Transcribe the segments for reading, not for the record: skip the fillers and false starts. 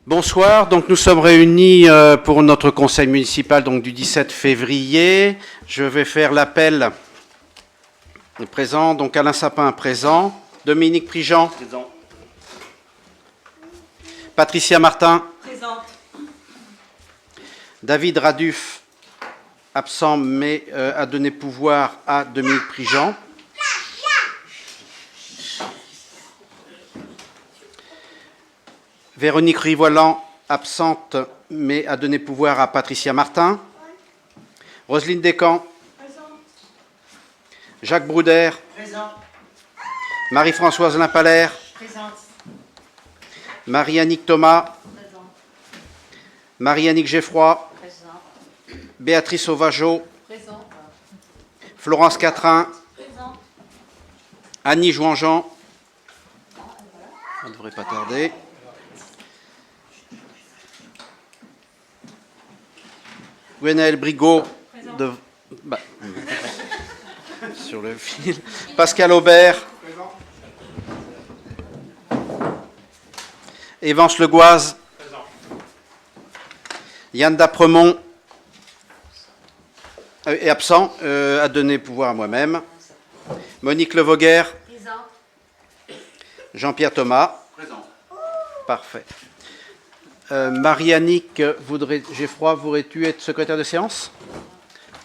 Bonsoir, donc nous sommes réunis pour notre conseil municipal donc du 17 février. Je vais faire l'appel présent, donc Alain Sapin présent, Dominique Prigent, présent. Patricia Martin, présente. David Raduf, absent mais a donné pouvoir à Dominique Prigent. Véronique Rivoilan, absente, mais a donné pouvoir à Patricia Martin. Roselyne Descamps. Présent. Jacques Brouder. Présent. Marie-Françoise Limpalaire. Présente. Marie-Annick Thomas. Présent. Marie-Annick Geffroy. Présent. Béatrice Auvageau. Présent. Florence Catrin. Présent. Annie Jouanjean. On ne devrait pas tarder. Gwenaël Brigaud, sur le fil. Pascal Aubert. Présent. Évance Legoise. Présent. Yann Dapremont est absent, a donné pouvoir à moi-même. Monique Levoguer. Présent. Jean-Pierre Thomas. Présent. Parfait. Marie-Annick Geffroy, voudrais-tu être secrétaire de séance?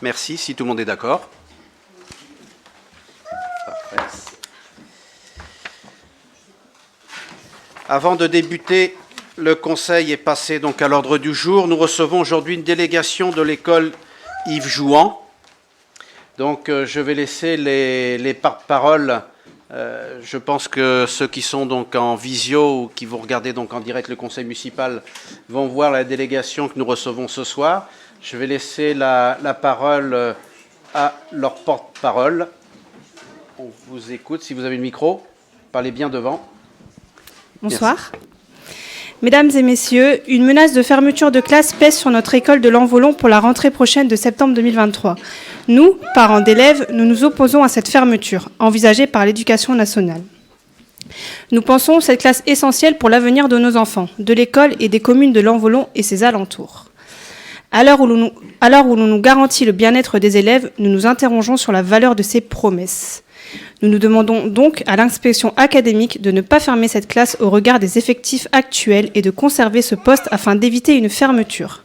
Merci, si tout le monde est d'accord. Parfait. Avant de débuter, le conseil est passé donc à l'ordre du jour. Nous recevons aujourd'hui une délégation de l'école Yves Jouan. Donc je vais laisser les porte-paroles. Je pense que ceux qui sont donc en visio ou qui vont regarder donc en direct le conseil municipal vont voir la délégation que nous recevons ce soir. Je vais laisser la parole à leur porte-parole. On vous écoute. Si vous avez le micro, parlez bien devant. Bonsoir. Merci. Mesdames et messieurs, une menace de fermeture de classe pèse sur notre école de l'Envolon pour la rentrée prochaine de septembre 2023. Nous, parents d'élèves, nous nous opposons à cette fermeture, envisagée par l'Éducation nationale. Nous pensons cette classe essentielle pour l'avenir de nos enfants, de l'école et des communes de l'Envolon et ses alentours. À l'heure où l'on nous garantit le bien-être des élèves, nous nous interrogeons sur la valeur de ces promesses. Nous nous demandons donc à l'inspection académique de ne pas fermer cette classe au regard des effectifs actuels et de conserver ce poste afin d'éviter une fermeture.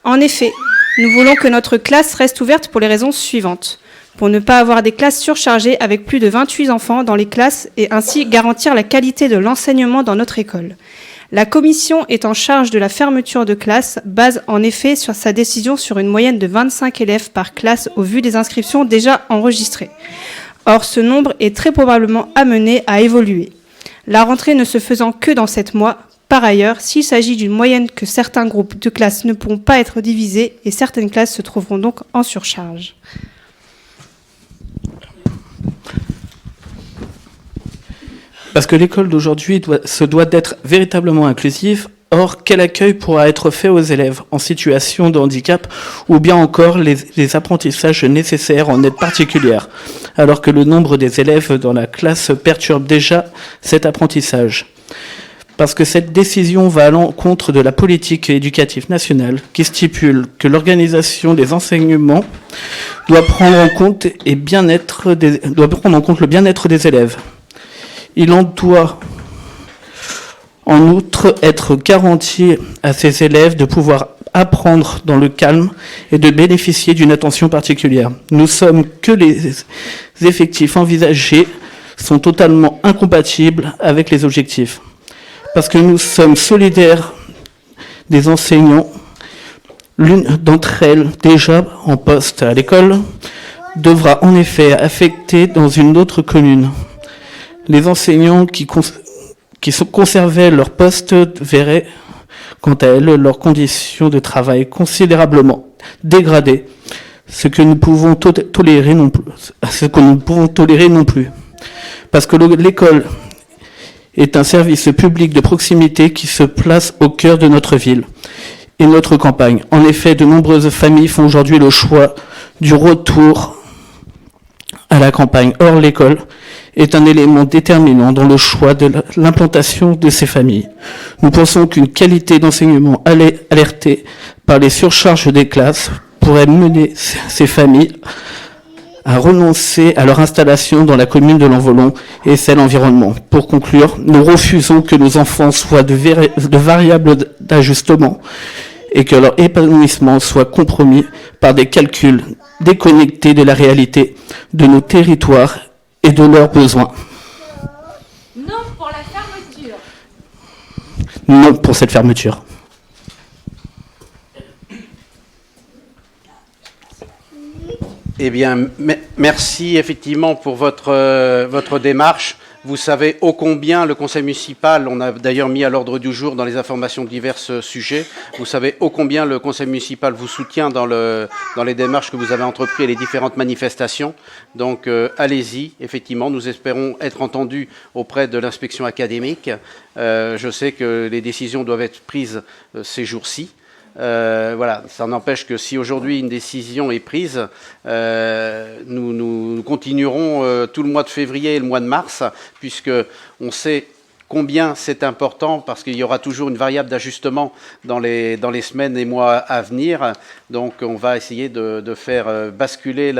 En effet, nous voulons que notre classe reste ouverte pour les raisons suivantes. Pour ne pas avoir des classes surchargées avec plus de 28 enfants dans les classes et ainsi garantir la qualité de l'enseignement dans notre école. La commission est en charge de la fermeture de classe base en effet sur sa décision sur une moyenne de 25 élèves par classe au vu des inscriptions déjà enregistrées. Or, ce nombre est très probablement amené à évoluer. La rentrée ne se faisant que dans 7 mois, par ailleurs, s'il s'agit d'une moyenne que certains groupes de classes ne pourront pas être divisés et certaines classes se trouveront donc en surcharge. Parce que l'école d'aujourd'hui se doit d'être véritablement inclusive. Or, quel accueil pourra être fait aux élèves en situation de handicap ou bien encore les apprentissages nécessaires en aide particulière, alors que le nombre des élèves dans la classe perturbe déjà cet apprentissage. Parce que cette décision va à l'encontre de la politique éducative nationale qui stipule que l'organisation des enseignements doit prendre en compte le bien-être des élèves. Il en doit en outre être garanti à ces élèves de pouvoir apprendre dans le calme et de bénéficier d'une attention particulière. Nous sommes que les effectifs envisagés sont totalement incompatibles avec les objectifs. Parce que nous sommes solidaires des enseignants, l'une d'entre elles, déjà en poste à l'école, devra en effet affecter dans une autre commune. Les enseignants qui conservaient leur poste verraient, quant à elles, leurs conditions de travail considérablement dégradées, ce que nous ne pouvons tolérer non plus. Parce que l'école est un service public de proximité qui se place au cœur de notre ville et notre campagne. En effet, de nombreuses familles font aujourd'hui le choix du retour à la campagne. Or, l'école est un élément déterminant dans le choix de l'implantation de ces familles. Nous pensons qu'une qualité d'enseignement alertée par les surcharges des classes pourrait mener ces familles à renoncer à leur installation dans la commune de Lanvolon et celle environnement. Pour conclure, nous refusons que nos enfants soient de variables d'ajustement et que leur épanouissement soit compromis par des calculs déconnectés de la réalité de nos territoires et de leurs besoins. Non pour la fermeture. Non pour cette fermeture. Eh bien, merci effectivement pour votre démarche. Vous savez ô combien le conseil municipal, on a d'ailleurs mis à l'ordre du jour dans les informations de divers sujets, vous savez ô combien le conseil municipal vous soutient dans les démarches que vous avez entreprises et les différentes manifestations. Donc allez-y, effectivement, nous espérons être entendus auprès de l'inspection académique. Je sais que les décisions doivent être prises ces jours-ci. Voilà, ça n'empêche que si aujourd'hui une décision est prise, nous continuerons tout le mois de février et le mois de mars, puisque on sait combien c'est important, parce qu'il y aura toujours une variable d'ajustement dans les semaines et mois à venir. Donc on va essayer de faire basculer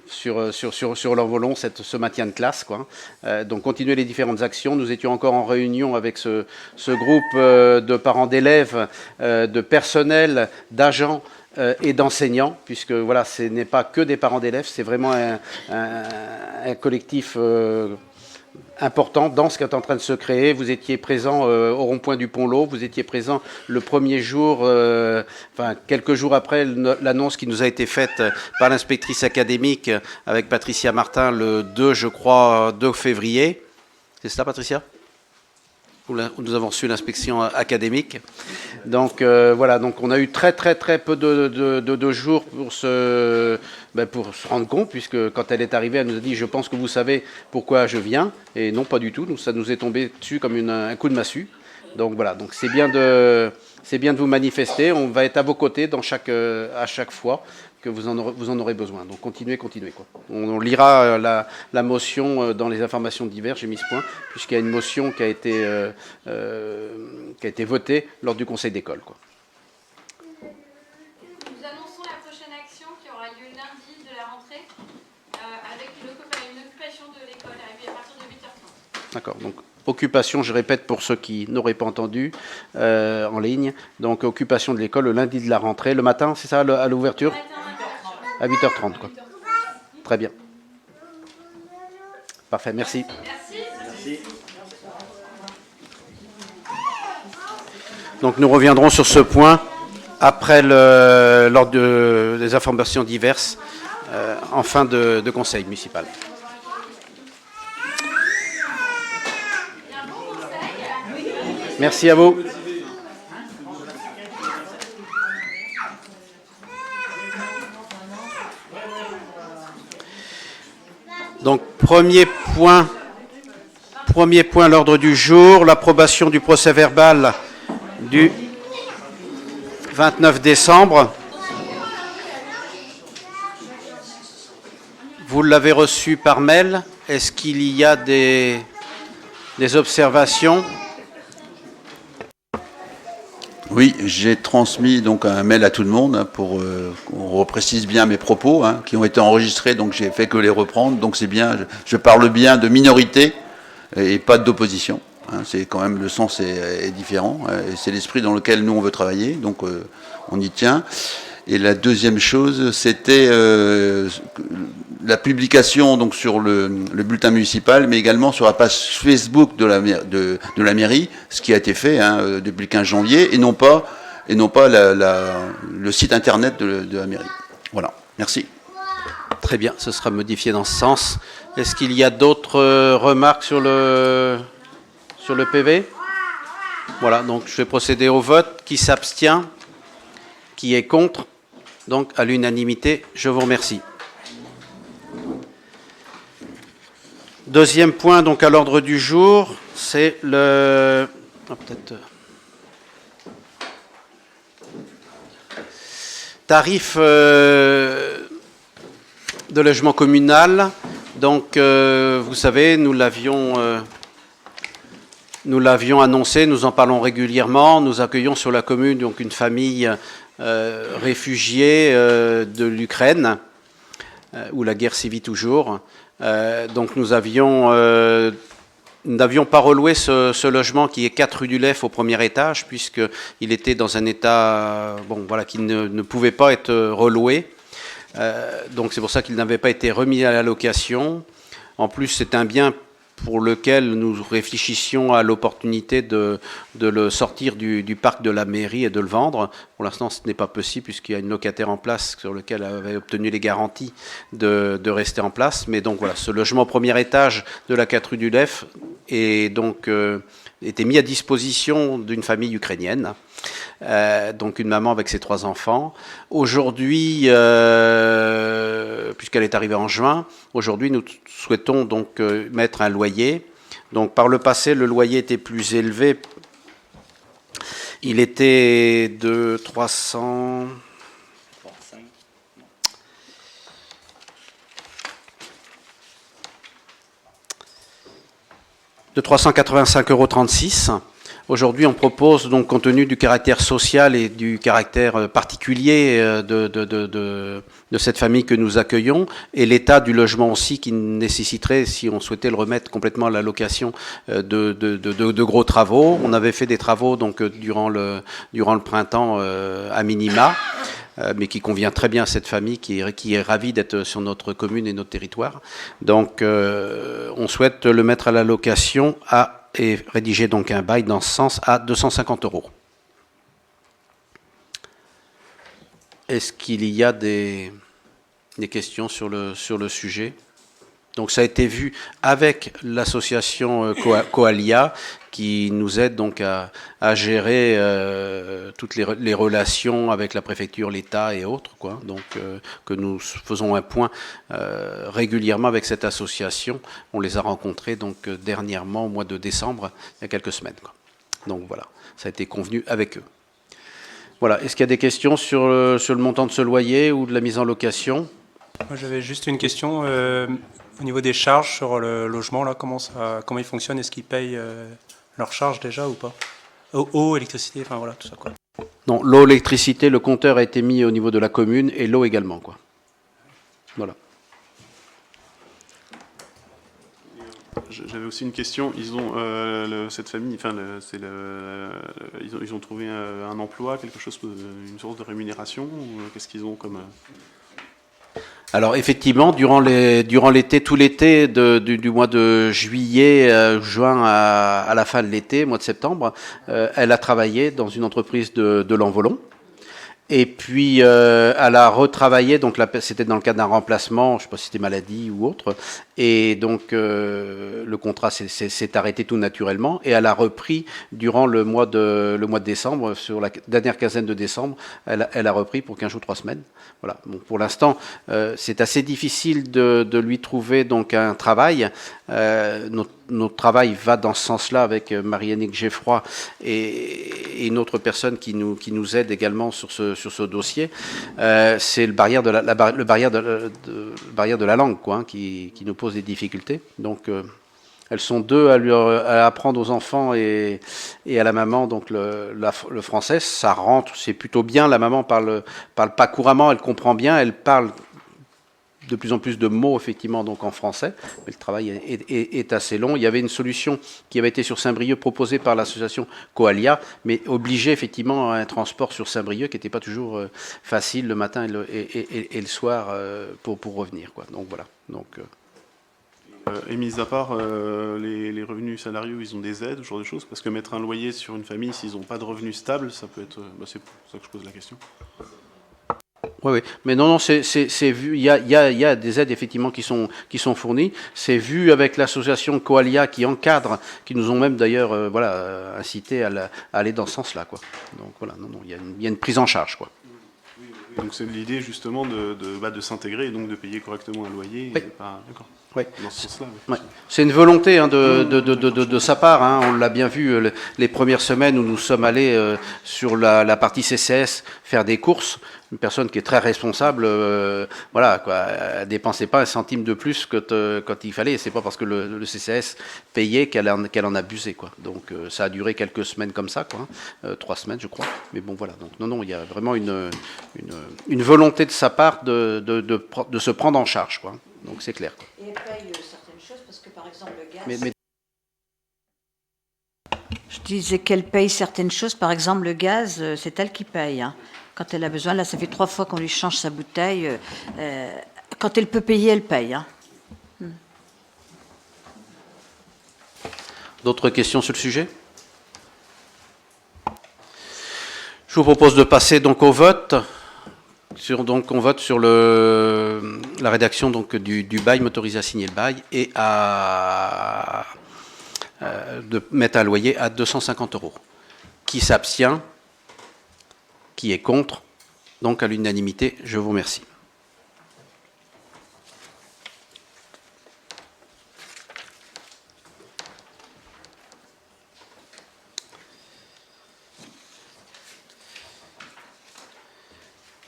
sur l'envolon ce maintien de classe, quoi. Donc continuer les différentes actions. Nous étions encore en réunion avec ce groupe de parents d'élèves, de personnel, d'agents et d'enseignants, puisque voilà, ce n'est pas que des parents d'élèves, c'est vraiment un collectif important dans ce qui est en train de se créer. Vous étiez présent au rond-point du Pont-L'Eau, vous étiez présent le premier jour, quelques jours après l'annonce qui nous a été faite par l'inspectrice académique avec Patricia Martin le 2 février. C'est ça, Patricia ? Où nous avons reçu l'inspection académique. Donc voilà, donc on a eu très peu de jours pour se rendre compte, puisque quand elle est arrivée, elle nous a dit « je pense que vous savez pourquoi je viens ». Et non, pas du tout, ça nous est tombé dessus comme un coup de massue. Donc voilà, donc c'est bien de vous manifester, on va être à vos côtés à chaque fois que vous en aurez besoin. Donc continuez quoi. On lira la motion dans les informations diverses, j'ai mis ce point, puisqu'il y a une motion qui a été votée lors du conseil d'école, quoi. Nous annonçons la prochaine action qui aura lieu lundi de la rentrée avec une occupation de l'école à partir de 8h30. D'accord, donc occupation, je répète pour ceux qui n'auraient pas entendu en ligne, donc occupation de l'école le lundi de la rentrée, le matin, c'est ça, à l'ouverture ? À 8h30, quoi. Très bien. Parfait, merci. Merci. Donc nous reviendrons sur ce point après lors des informations diverses en fin de conseil municipal. Merci à vous. Donc, premier point à l'ordre du jour, l'approbation du procès-verbal du 29 décembre. Vous l'avez reçu par mail. Est-ce qu'il y a des observations ? Oui, j'ai transmis donc un mail à tout le monde pour qu'on reprécise bien mes propos qui ont été enregistrés, donc j'ai fait que les reprendre. Donc c'est bien, je parle bien de minorité et pas d'opposition. C'est quand même, le sens est différent et c'est l'esprit dans lequel nous on veut travailler, donc on y tient. Et la deuxième chose, c'était la publication donc sur le bulletin municipal, mais également sur la page Facebook de la mairie, ce qui a été fait depuis le 15 janvier, et non pas le site internet de la mairie. Voilà, merci. Très bien, ce sera modifié dans ce sens. Est-ce qu'il y a d'autres remarques sur le PV ? Voilà, donc je vais procéder au vote. Qui s'abstient ? Qui est contre ? Donc à l'unanimité, je vous remercie. Deuxième point donc à l'ordre du jour, c'est le tarif de logement communal Donc, vous savez, nous l'avions annoncé, nous en parlons régulièrement. Nous accueillons sur la commune donc une famille réfugiée de l'Ukraine, où la guerre sévit toujours. Donc, nous n'avions pas reloué ce logement qui est 4 rue du Lef au premier étage, puisqu'il était dans un état qui ne pouvait pas être reloué. Donc c'est pour ça qu'il n'avait pas été remis à la location. En plus, c'est un bien pour lequel nous réfléchissions à l'opportunité de le sortir du parc de la mairie et de le vendre. Pour l'instant, ce n'est pas possible puisqu'il y a une locataire en place sur lequel elle avait obtenu les garanties de rester en place. Mais donc voilà, ce logement au premier étage de la 4 rue du Lef est donc était mis à disposition d'une famille ukrainienne. Donc une maman avec ses 3 enfants. Aujourd'hui, puisqu'elle est arrivée en juin, aujourd'hui nous souhaitons donc mettre un loyer. Donc par le passé, le loyer était plus élevé. Il était de 300... de 385,36 €. Aujourd'hui, on propose, donc, compte tenu du caractère social et du caractère particulier de cette famille que nous accueillons, et l'état du logement aussi qui nécessiterait, si on souhaitait le remettre complètement à la location, de gros travaux. On avait fait des travaux donc, durant le printemps à minima, mais qui convient très bien à cette famille qui est ravie d'être sur notre commune et notre territoire. Donc, on souhaite le mettre à la location et rédiger donc un bail dans ce sens à 250 €. Est-ce qu'il y a des questions sur le sujet? Donc ça a été vu avec l'association Coalia qui nous aide donc à gérer toutes les relations avec la préfecture, l'État et autres, quoi. Donc que nous faisons un point régulièrement avec cette association. On les a rencontrés donc dernièrement au mois de décembre, il y a quelques semaines, quoi. Donc voilà, ça a été convenu avec eux. Voilà, est-ce qu'il y a des questions sur le montant de ce loyer ou de la mise en location? Moi j'avais juste une question. Au niveau des charges sur le logement, là, comment ils fonctionnent? Est-ce qu'ils payent leurs charges déjà ou pas? Eau, électricité, enfin voilà, tout ça, quoi. Non, l'eau, l'électricité, le compteur a été mis au niveau de la commune et l'eau également, quoi. Voilà. J'avais aussi une question. Ils ont cette famille, enfin, ils ont trouvé un emploi, quelque chose, une source de rémunération, ou qu'est-ce qu'ils ont comme Alors effectivement, durant l'été, tout l'été, du mois de juillet, juin à la fin de l'été, mois de septembre, elle a travaillé dans une entreprise de l'Envolon. Et puis, elle a retravaillé, donc c'était dans le cadre d'un remplacement, je ne sais pas si c'était maladie ou autre, et donc le contrat s'est arrêté tout naturellement, et elle a repris durant le mois de décembre, sur la dernière quinzaine de décembre, elle a repris pour 15 jours, 3 semaines. Voilà. Bon, pour l'instant, c'est assez difficile de lui trouver donc un travail. Notre travail va dans ce sens-là avec Marie-Annick Geffroy et une autre personne qui nous aide également sur ce dossier. C'est le barrière de la langue, quoi, hein, qui nous pose des difficultés. Donc elles sont deux à apprendre aux enfants et à la maman donc le français. Ça rentre, c'est plutôt bien. La maman parle pas couramment, elle comprend bien, elle parle de plus en plus de mots effectivement donc en français, mais le travail est assez long. Il y avait une solution qui avait été sur Saint-Brieuc proposée par l'association Coalia, mais obligeait effectivement à un transport sur Saint-Brieuc qui n'était pas toujours facile le matin et le soir pour revenir, quoi. Donc voilà. Donc et mis à part les revenus salariaux, ils ont des aides, ce genre de choses, parce que mettre un loyer sur une famille s'ils n'ont pas de revenus stables, ça peut être. C'est pour ça que je pose la question. Oui, mais non, c'est vu. Il y a des aides effectivement qui sont fournies. C'est vu avec l'association Coalia qui encadre, qui nous ont même d'ailleurs incité à aller dans ce sens-là, quoi. Donc voilà, non, il y a une prise en charge, quoi. Donc c'est l'idée justement de s'intégrer et donc de payer correctement un loyer. Oui. D'accord. Oui. dans ce sens-là. Ouais. C'est une volonté hein, de sa part. Hein. On l'a bien vu les premières semaines où nous sommes allés sur la partie CCS faire des courses. Une personne qui est très responsable, voilà, quoi, elle dépensait pas un centime de plus que quand il fallait. C'est pas parce que le CCS payait qu'elle en abusait, quoi. Donc ça a duré quelques semaines comme ça, quoi, 3 semaines, je crois. Mais bon, voilà. Donc non, il y a vraiment une volonté de sa part de se prendre en charge, quoi. Donc c'est clair. Et elle paye certaines choses parce que par exemple le gaz. Mais Je disais qu'elle paye certaines choses, par exemple le gaz, c'est elle qui paye. Hein. Quand elle a besoin, là ça fait 3 fois qu'on lui change sa bouteille. Quand elle peut payer, elle paye. Hein. D'autres questions sur le sujet? Je vous propose de passer donc au vote. On vote sur la rédaction donc, du bail, m'autoriser à signer le bail et de mettre un loyer à 250 €. Qui s'abstient? Qui est contre? Donc à l'unanimité, je vous remercie.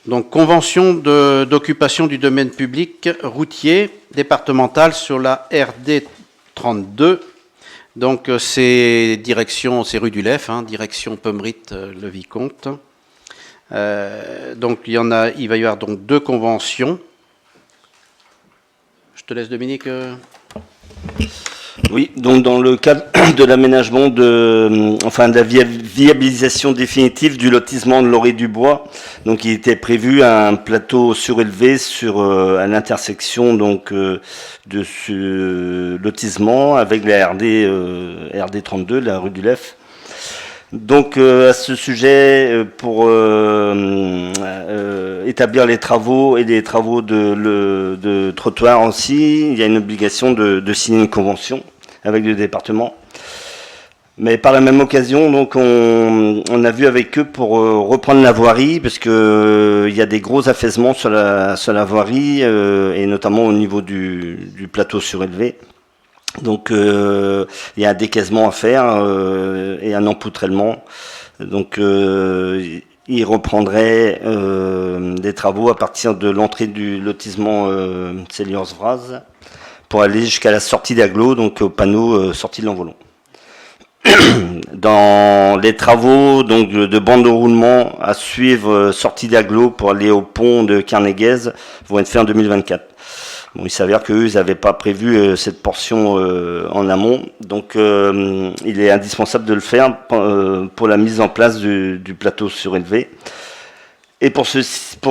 Donc, convention d'occupation du domaine public routier départemental sur la RD 32. Donc, c'est rue du Lef, hein, direction Pommerit, le Vicomte. Donc, il va y avoir donc 2 conventions. Je te laisse, Dominique. Oui, donc dans le cadre de l'aménagement de la viabilisation définitive du lotissement de Loré-du-Bois, donc il était prévu un plateau surélevé à l'intersection donc de ce lotissement avec la RD 32, la rue du Lef. Donc à ce sujet, pour établir les travaux et les travaux de trottoir aussi, il y a une obligation de signer une convention avec le département. Mais par la même occasion, donc on a vu avec eux pour reprendre la voirie, parce que il y a des gros affaisements sur la voirie et notamment au niveau du plateau surélevé. Donc il y a un décaissement à faire et un empoutrellement. Donc il reprendrait des travaux à partir de l'entrée du lotissement Céliors-Vraz pour aller jusqu'à la sortie d'Aglo, donc au panneau sortie de l'Envolon. Dans les travaux donc de bande de roulement à suivre sortie d'Aglo pour aller au pont de Carnéguez vont être faits en 2024. Bon, il s'avère qu'eux, ils n'avaient pas prévu cette portion en amont, donc il est indispensable de le faire pour la mise en place du plateau surélevé. Et pour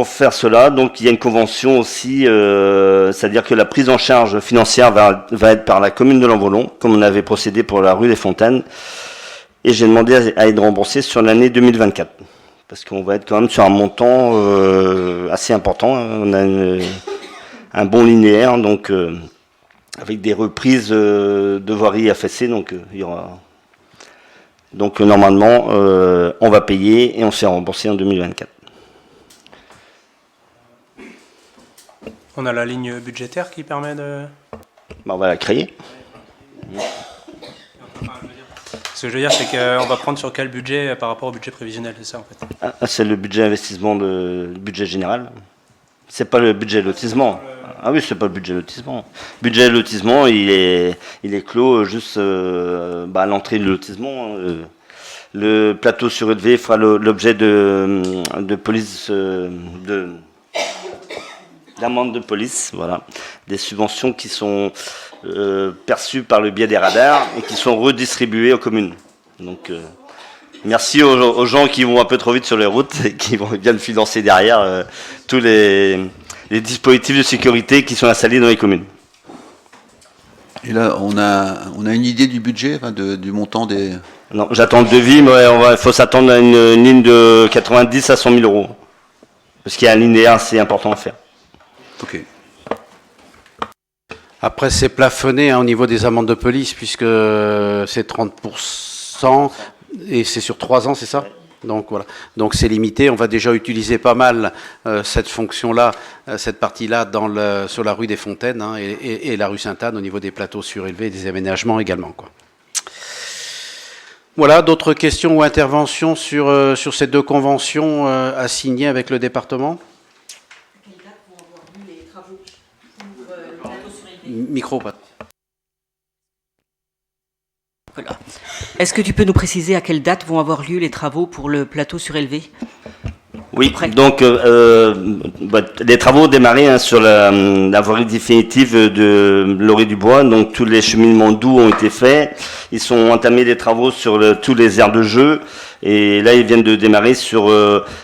faire cela, donc il y a une convention aussi, c'est-à-dire que la prise en charge financière va être par la commune de l'Envolon, comme on avait procédé pour la rue des Fontaines. Et j'ai demandé à être remboursé sur l'année 2024, parce qu'on va être quand même sur un montant assez important. On a un bon linéaire, donc avec des reprises de voirie affaissées, donc il y aura. Donc normalement, on va payer et on se fait rembourser en 2024. On a la ligne budgétaire qui permet de... On va la créer. Ce que je veux dire, c'est qu'on va prendre sur quel budget par rapport au budget prévisionnel, c'est ça en fait? C'est le budget investissement, le budget général. C'est pas le budget lotissement. Ah oui, c'est pas le budget lotissement. Le budget lotissement, il est clos juste à l'entrée du lotissement. Le plateau surélevé fera l'objet de police d'amende de police, voilà, des subventions qui sont perçues par le biais des radars et qui sont redistribuées aux communes. Donc merci aux gens qui vont un peu trop vite sur les routes et qui vont bien financer derrière tous les dispositifs de sécurité qui sont installés dans les communes. Et là, on a une idée du budget, du montant des... Non, j'attends le devis, mais il faut s'attendre à une ligne de 90 à 100 000 euros. Parce qu'il y a un linéaire assez important à faire. Ok. Après, c'est plafonné hein, au niveau des amendes de police, puisque c'est 30% et c'est sur 3 ans, c'est ça? Donc voilà. Donc c'est limité. On va déjà utiliser pas mal cette fonction-là, cette partie-là sur la rue des Fontaines hein, et la rue Sainte-Anne au niveau des plateaux surélevés et des aménagements également, quoi. Voilà, d'autres questions ou interventions sur ces deux conventions à signer avec le département? Micro, pas. Voilà. Est-ce que tu peux nous préciser à quelle date vont avoir lieu les travaux pour le plateau surélevé? Oui, donc les travaux ont démarré hein, sur la voirie définitive de Loré-du-Bois. Donc tous les cheminements doux ont été faits. Ils sont entamés des travaux sur tous les aires de jeu. Et là, ils viennent de démarrer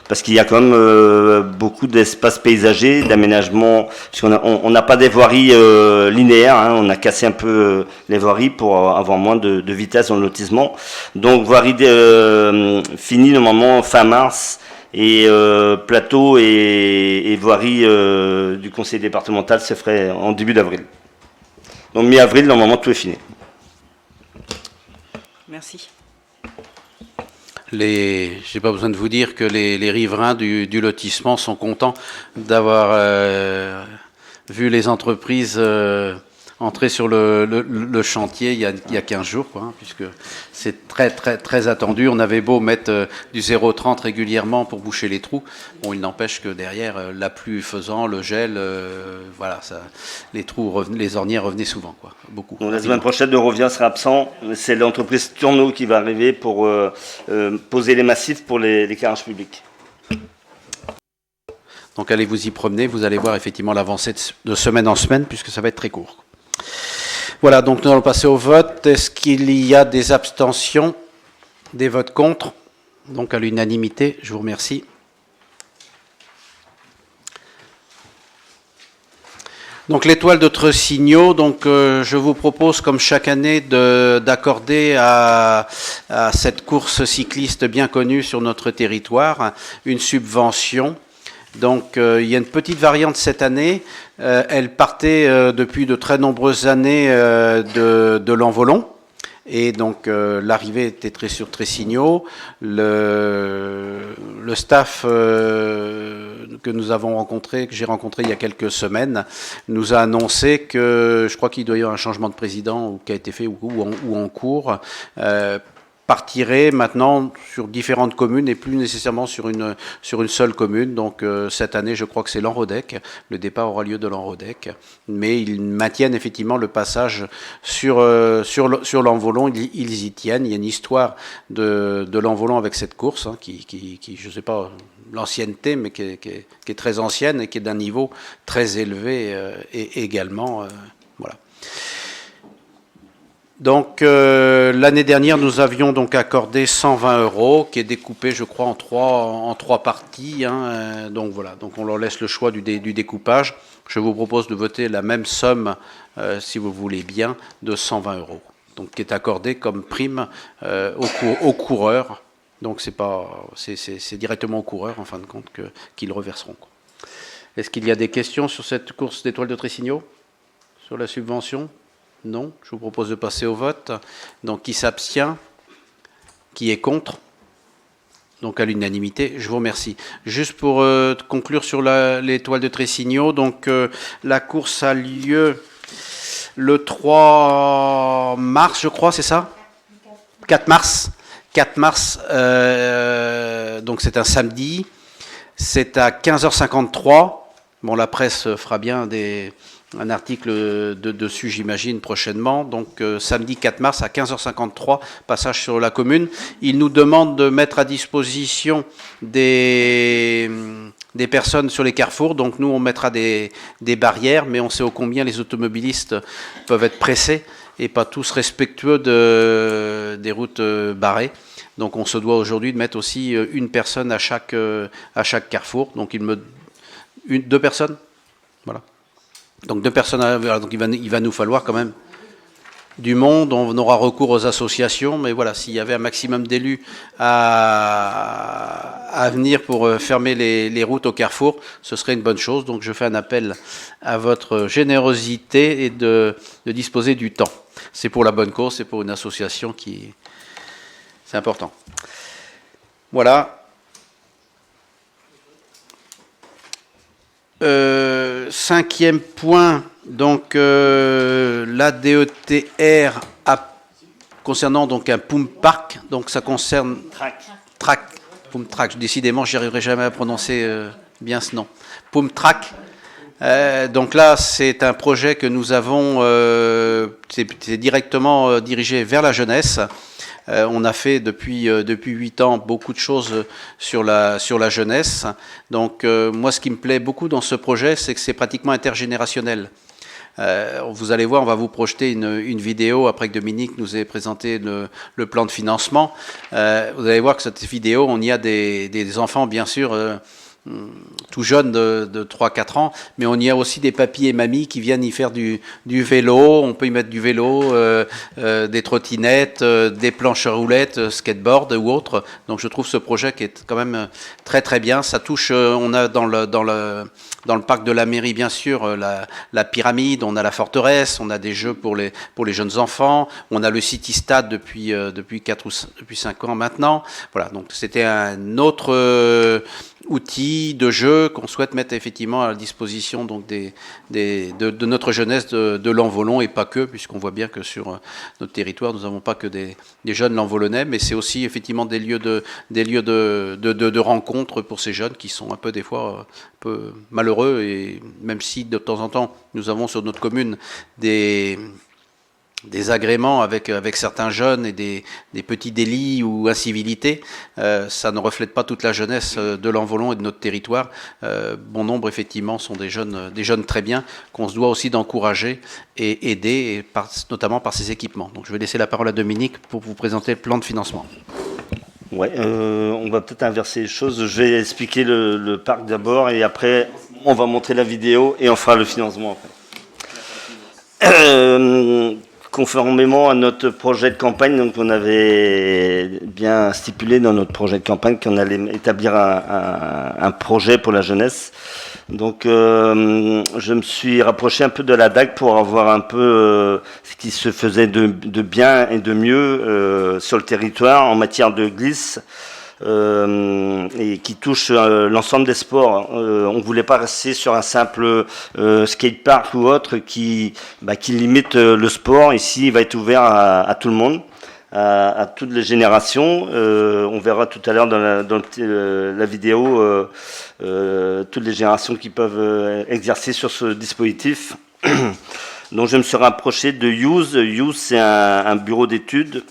parce qu'il y a quand même beaucoup d'espaces paysagers, d'aménagements. On n'a pas des voiries linéaires. Hein, on a cassé un peu les voiries pour avoir moins de vitesse dans le lotissement. Donc voirie finie normalement fin mars. Et plateau et voirie du conseil départemental se ferait en début d'avril. Donc mi-avril, normalement, tout est fini. Merci. J'ai pas besoin de vous dire que les riverains du lotissement sont contents d'avoir vu les entreprises entrer sur le chantier il y a 15 jours, quoi, hein, puisque c'est très, très, très attendu. On avait beau mettre du 0,30 régulièrement pour boucher les trous. Bon, il n'empêche que derrière, la pluie faisant, le gel, voilà, les trous, les ornières revenaient souvent, quoi, beaucoup. Donc, la semaine prochaine, le Rovia sera absent. C'est l'entreprise Tourneau qui va arriver pour poser les massifs pour les garages publics. Donc allez vous y promener, vous allez voir effectivement l'avancée de semaine en semaine, puisque ça va être très court. Voilà, donc nous allons passer au vote. Est-ce qu'il y a des abstentions, des votes contre? Donc à l'unanimité, je vous remercie. Donc l'étoile de Tresignaux, donc je vous propose comme chaque année d'accorder à cette course cycliste bien connue sur notre territoire une subvention. Donc il y a une petite variante cette année. Elle partait depuis de très nombreuses années de l'Envolon. Et donc l'arrivée était sur Tresignaux. Le staff que nous avons rencontré, que j'ai rencontré il y a quelques semaines, nous a annoncé que je crois qu'il doit y avoir un changement de président ou qui a été fait ou en cours. Partirait maintenant sur différentes communes et plus nécessairement sur une seule commune. Donc cette année, je crois que c'est l'Enrodec. Le départ aura lieu de l'Enrodec. Mais ils maintiennent effectivement le passage sur l'Envolon. Ils y tiennent. Il y a une histoire de l'Envolon avec cette course hein, qui je ne sais pas l'ancienneté, mais qui est très ancienne et qui est d'un niveau très élevé et également. Voilà. Donc l'année dernière, nous avions donc accordé 120 € qui est découpé, je crois, en trois parties. Hein, donc voilà, donc on leur laisse le choix du découpage. Je vous propose de voter la même somme, si vous voulez bien, de 120 €. Donc qui est accordé comme prime aux coureurs. Donc c'est directement aux coureurs en fin de compte qu'ils reverseront. Est-ce qu'il y a des questions sur cette course d'étoile de Tresignaux, sur la subvention? Non, je vous propose de passer au vote. Donc, qui s'abstient? Qui est contre? Donc, à l'unanimité, je vous remercie. Juste pour conclure sur l'étoile de Tresignaux, donc la course a lieu le 3 mars, je crois, c'est ça? 4 mars. 4 mars, donc c'est un samedi. C'est à 15h53. Bon, la presse fera bien un article dessus, j'imagine, prochainement. Donc, samedi 4 mars à 15h53, passage sur la commune. Il nous demande de mettre à disposition des personnes sur les carrefours. Donc, nous, on mettra des barrières, mais on sait ô combien les automobilistes peuvent être pressés et pas tous respectueux des routes barrées. Donc, on se doit aujourd'hui de mettre aussi une personne à chaque carrefour. Donc, deux personnes. Voilà. Donc 2 personnes, donc il va nous falloir quand même du monde, on aura recours aux associations, mais voilà, s'il y avait un maximum d'élus à venir pour fermer les routes au carrefour, ce serait une bonne chose. Donc je fais un appel à votre générosité et de disposer du temps. C'est pour la bonne cause, c'est pour une association c'est important. Voilà. Cinquième point, donc la DETR concernant donc un POUM Park, donc ça concerne POUM Track. Décidément, j'y arriverai jamais à prononcer bien ce nom. POUM Track. Donc là, c'est un projet que nous avons, c'est directement dirigé vers la jeunesse. On a fait depuis 8 ans beaucoup de choses sur la jeunesse. Donc moi, ce qui me plaît beaucoup dans ce projet, c'est que c'est pratiquement intergénérationnel. Vous allez voir, on va vous projeter une vidéo après que Dominique nous ait présenté le plan de financement. Vous allez voir que cette vidéo, on y a des enfants, bien sûr, tout jeunes de 3-4 ans, mais on y a aussi des papis et mamies qui viennent y faire du vélo. On peut y mettre du vélo, des trottinettes, des planches à roulettes, skateboard ou autre. Donc je trouve ce projet qui est quand même très très bien. Ça touche, on a dans le parc de la mairie, bien sûr, la pyramide, on a la forteresse, on a des jeux pour les jeunes enfants, on a le City Stade depuis 5 ans maintenant. Voilà, donc c'était un autre outils de jeu qu'on souhaite mettre effectivement à la disposition donc de notre jeunesse de l'Envolon et pas que, puisqu'on voit bien que sur notre territoire nous n'avons pas que des jeunes l'Envolonnais, mais c'est aussi effectivement des lieux de rencontre pour ces jeunes qui sont un peu des fois un peu malheureux, et même si de temps en temps nous avons sur notre commune des agréments avec certains jeunes et des petits délits ou incivilités, ça ne reflète pas toute la jeunesse de l'Envolon et de notre territoire. Bon nombre, effectivement, sont des jeunes très bien, qu'on se doit aussi d'encourager et aider, notamment par ces équipements. Donc je vais laisser la parole à Dominique pour vous présenter le plan de financement. Ouais, on va peut-être inverser les choses. Je vais expliquer le parc d'abord et après on va montrer la vidéo et on fera le financement après. Conformément à notre projet de campagne, donc on avait bien stipulé dans notre projet de campagne qu'on allait établir un projet pour la jeunesse. Donc je me suis rapproché un peu de la DAC pour avoir un peu ce qui se faisait de bien et de mieux sur le territoire en matière de glisse. Et qui touche l'ensemble des sports. On voulait pas rester sur un simple skatepark ou autre qui limite le sport. Ici, il va être ouvert à tout le monde, à toutes les générations. On verra tout à l'heure dans la vidéo toutes les générations qui peuvent exercer sur ce dispositif. Donc je me suis rapproché de Use. Use, c'est un bureau d'études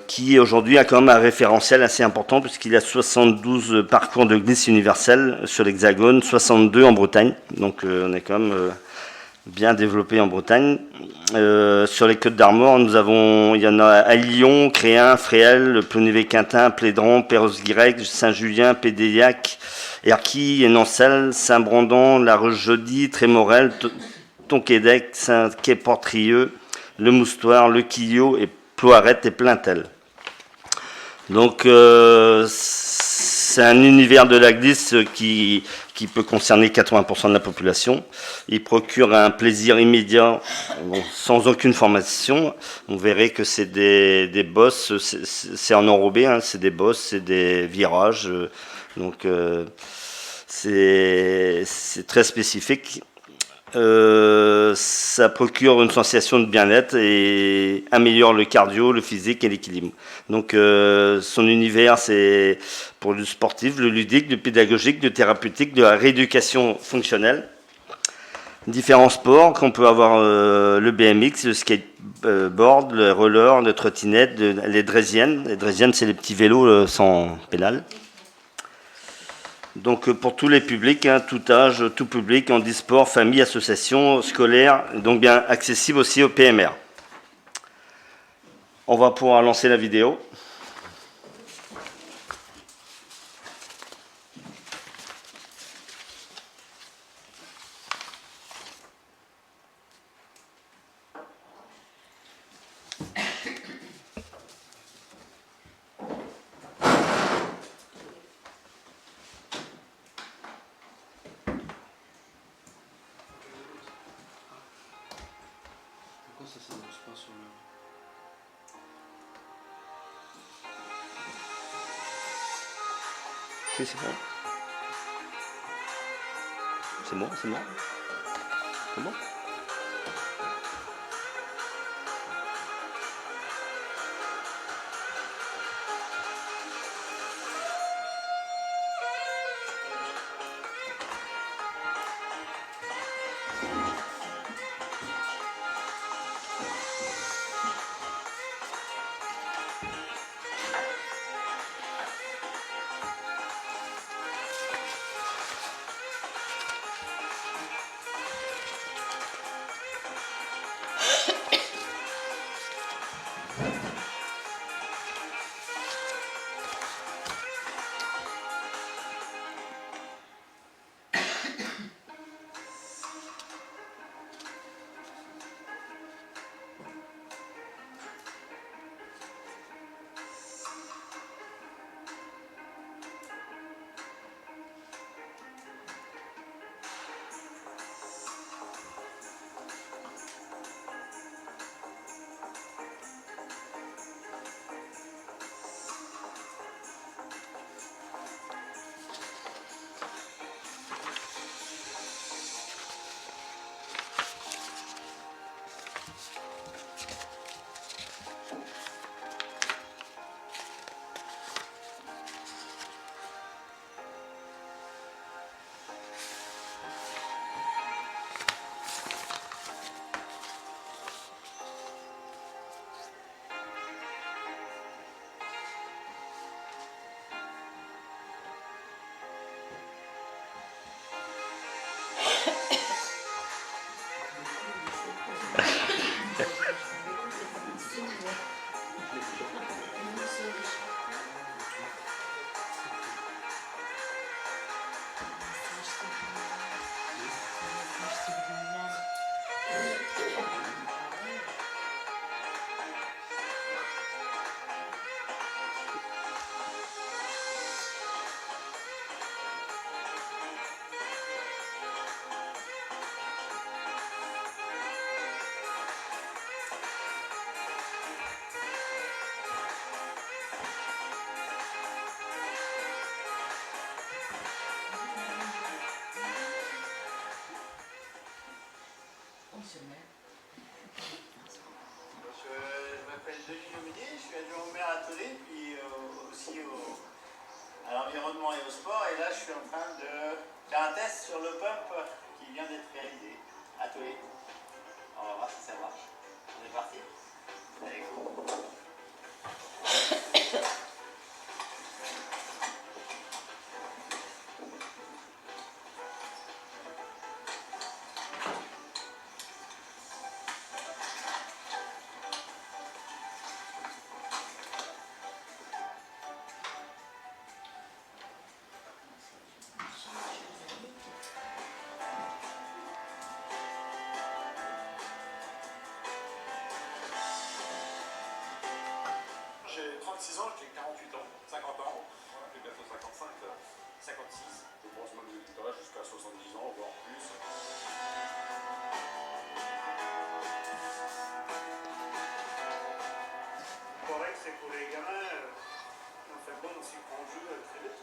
qui aujourd'hui a quand même un référentiel assez important puisqu'il y a 72 parcours de glisse universelle sur l'Hexagone, 62 en Bretagne. Donc on est quand même bien développé en Bretagne. Sur les Côtes d'Armor, il y en a à Lyon, Créin, Fréhel, Plonévé-Quintin, Plédran, Perros-Guirec, Saint-Julien, Pédéiac, Erquy, Nancel, Saint-Brandon, La Roche-Jeudi, Trémorel, Tonquédec, Saint-Quay-Portrieux, Le Moustoir, Le Quillot et Ploarette et Plaintel. Donc c'est un univers de la glisse qui peut concerner 80% de la population. Il procure un plaisir immédiat, sans aucune formation. On verrait que c'est des bosses, c'est en enrobé, hein, c'est des bosses, c'est des virages. Donc c'est très spécifique. Ça procure une sensation de bien-être et améliore le cardio, le physique et l'équilibre. Donc son univers, c'est pour le sportif, le ludique, le pédagogique, le thérapeutique, de la rééducation fonctionnelle. Différents sports qu'on peut avoir, le BMX, le skateboard, le roller, le trottinette, les draisiennes. Les draisiennes, c'est les petits vélos sans pédale. Donc pour tous les publics, hein, tout âge, tout public, handisport, famille, association, scolaire, donc bien accessible aussi au PMR. On va pouvoir lancer la vidéo. Oui, c'est bon. C'est bon, c'est bon. C'est bon. Je m'appelle Denis Lominier, je suis adjoint au maire à Tolé, puis aussi à l'environnement et au sport. Et là, je suis en train de faire un test sur le pump qui vient d'être réalisé à Tolé. On va voir si ça marche. On est parti. Allez, go. J'ai 36 ans, j'ai 48 ans, 50 ans, voilà, j'ai bientôt 55, 56. Je pense même jusqu'à 70 ans, voire plus. Correct, c'est pour les gamins. Enfin bon, aussi pour le jeu, très vite,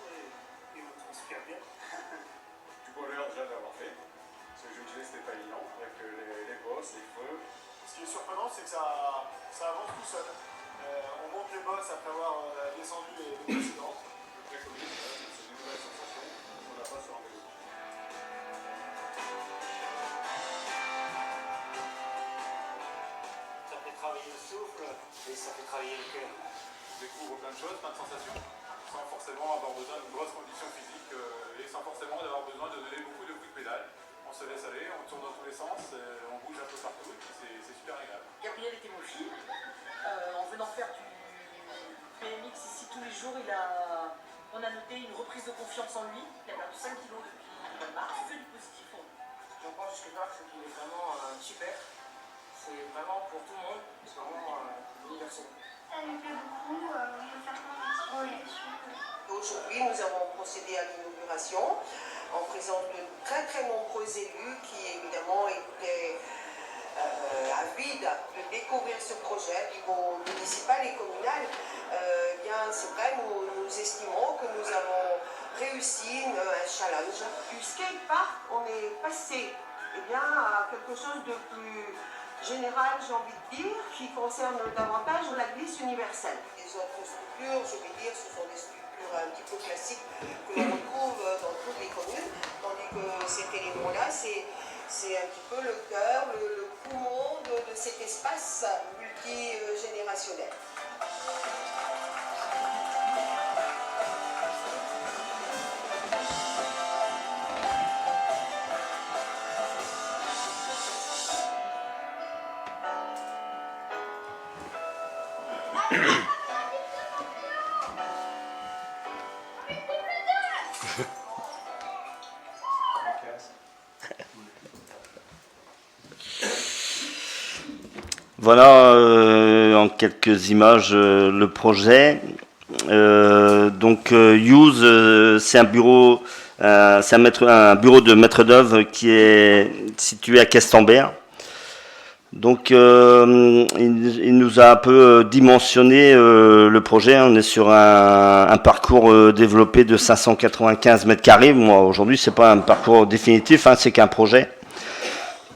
et on transpire bien. Du bonheur déjà d'avoir fait. Parce que je me disais que c'était pas évident, avec les bosses, les feux. Ce qui est surprenant, c'est que ça avance tout seul. On monte les bosses après avoir descendu les précédentes. Le pré-Covid, c'est une nouvelle sensation qu'on n'a pas sur un vélo. Ça fait travailler le souffle et ça fait travailler le cœur. On découvre plein de choses, plein de sensations, sans forcément avoir besoin d'une grosse condition physique et sans forcément avoir besoin de donner beaucoup de coups de pédale. On se laisse aller, on tourne dans tous les sens, on bouge un peu partout, et puis c'est super agréable. Gabriel est hémophile. En venant faire du BMX ici tous les jours, on a noté une reprise de confiance en lui. Il a perdu 5 kilos depuis le mois de mars. C'est du positif. J'en pense jusque-là que c'est vraiment super. C'est vraiment pour tout le monde, c'est vraiment universel. Ça me plaît beaucoup, on peut faire plein de dessus. Aujourd'hui, nous avons procédé à l'inauguration en présence de très très nombreux élus qui évidemment étaient avides de découvrir ce projet au niveau municipal et communal. Bien, c'est vrai, nous estimons que nous avons réussi challenge. Du skatepark, on est passé à quelque chose de plus général, j'ai envie de dire, qui concerne davantage la glisse universelle. Les autres structures, je vais dire, ce sont des structures un petit peu classiques que l'on retrouve dans toutes les communes, tandis que cet élément-là, c'est un petit peu le cœur, le poumon de cet espace multigénérationnel. Voilà en quelques images le projet. Donc Use, c'est un bureau, un bureau de maître d'œuvre qui est situé à Questembert. Donc il nous a un peu dimensionné le projet. On est sur un parcours développé de 595 mètres carrés. Moi aujourd'hui c'est pas un parcours définitif, c'est qu'un projet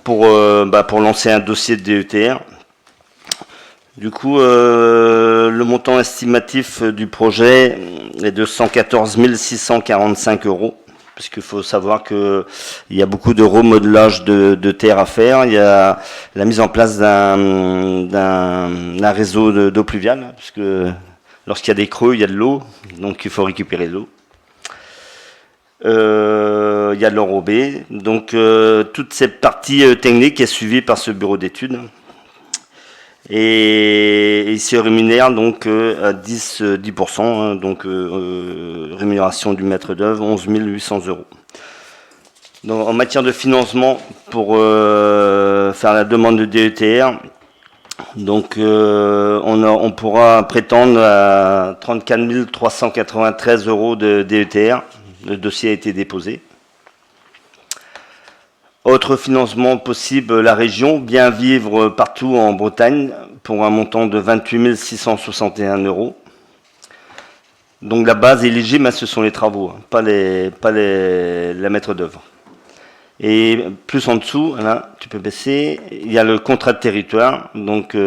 pour lancer un dossier de DETR. Du coup, le montant estimatif du projet est de 114 645 €, puisqu'il faut savoir qu'il y a beaucoup de remodelage de terre à faire. Il y a la mise en place d'un réseau d'eau pluviale, puisque lorsqu'il y a des creux, il y a de l'eau, donc il faut récupérer l'eau. Il y a de l'enrobé. Donc, toute cette partie technique est suivie par ce bureau d'études. Et il se rémunère donc à 10%, donc rémunération du maître d'œuvre, 11 800 €. Donc, en matière de financement, pour faire la demande de DETR, donc on pourra prétendre à 34 393 € de DETR. Le dossier a été déposé. Autre financement possible, la région, Bien Vivre Partout en Bretagne, pour un montant de 28 661 €. Donc la base éligible, ce sont les travaux, pas la maître d'œuvre. Et plus en dessous, là, tu peux baisser, il y a le contrat de territoire, donc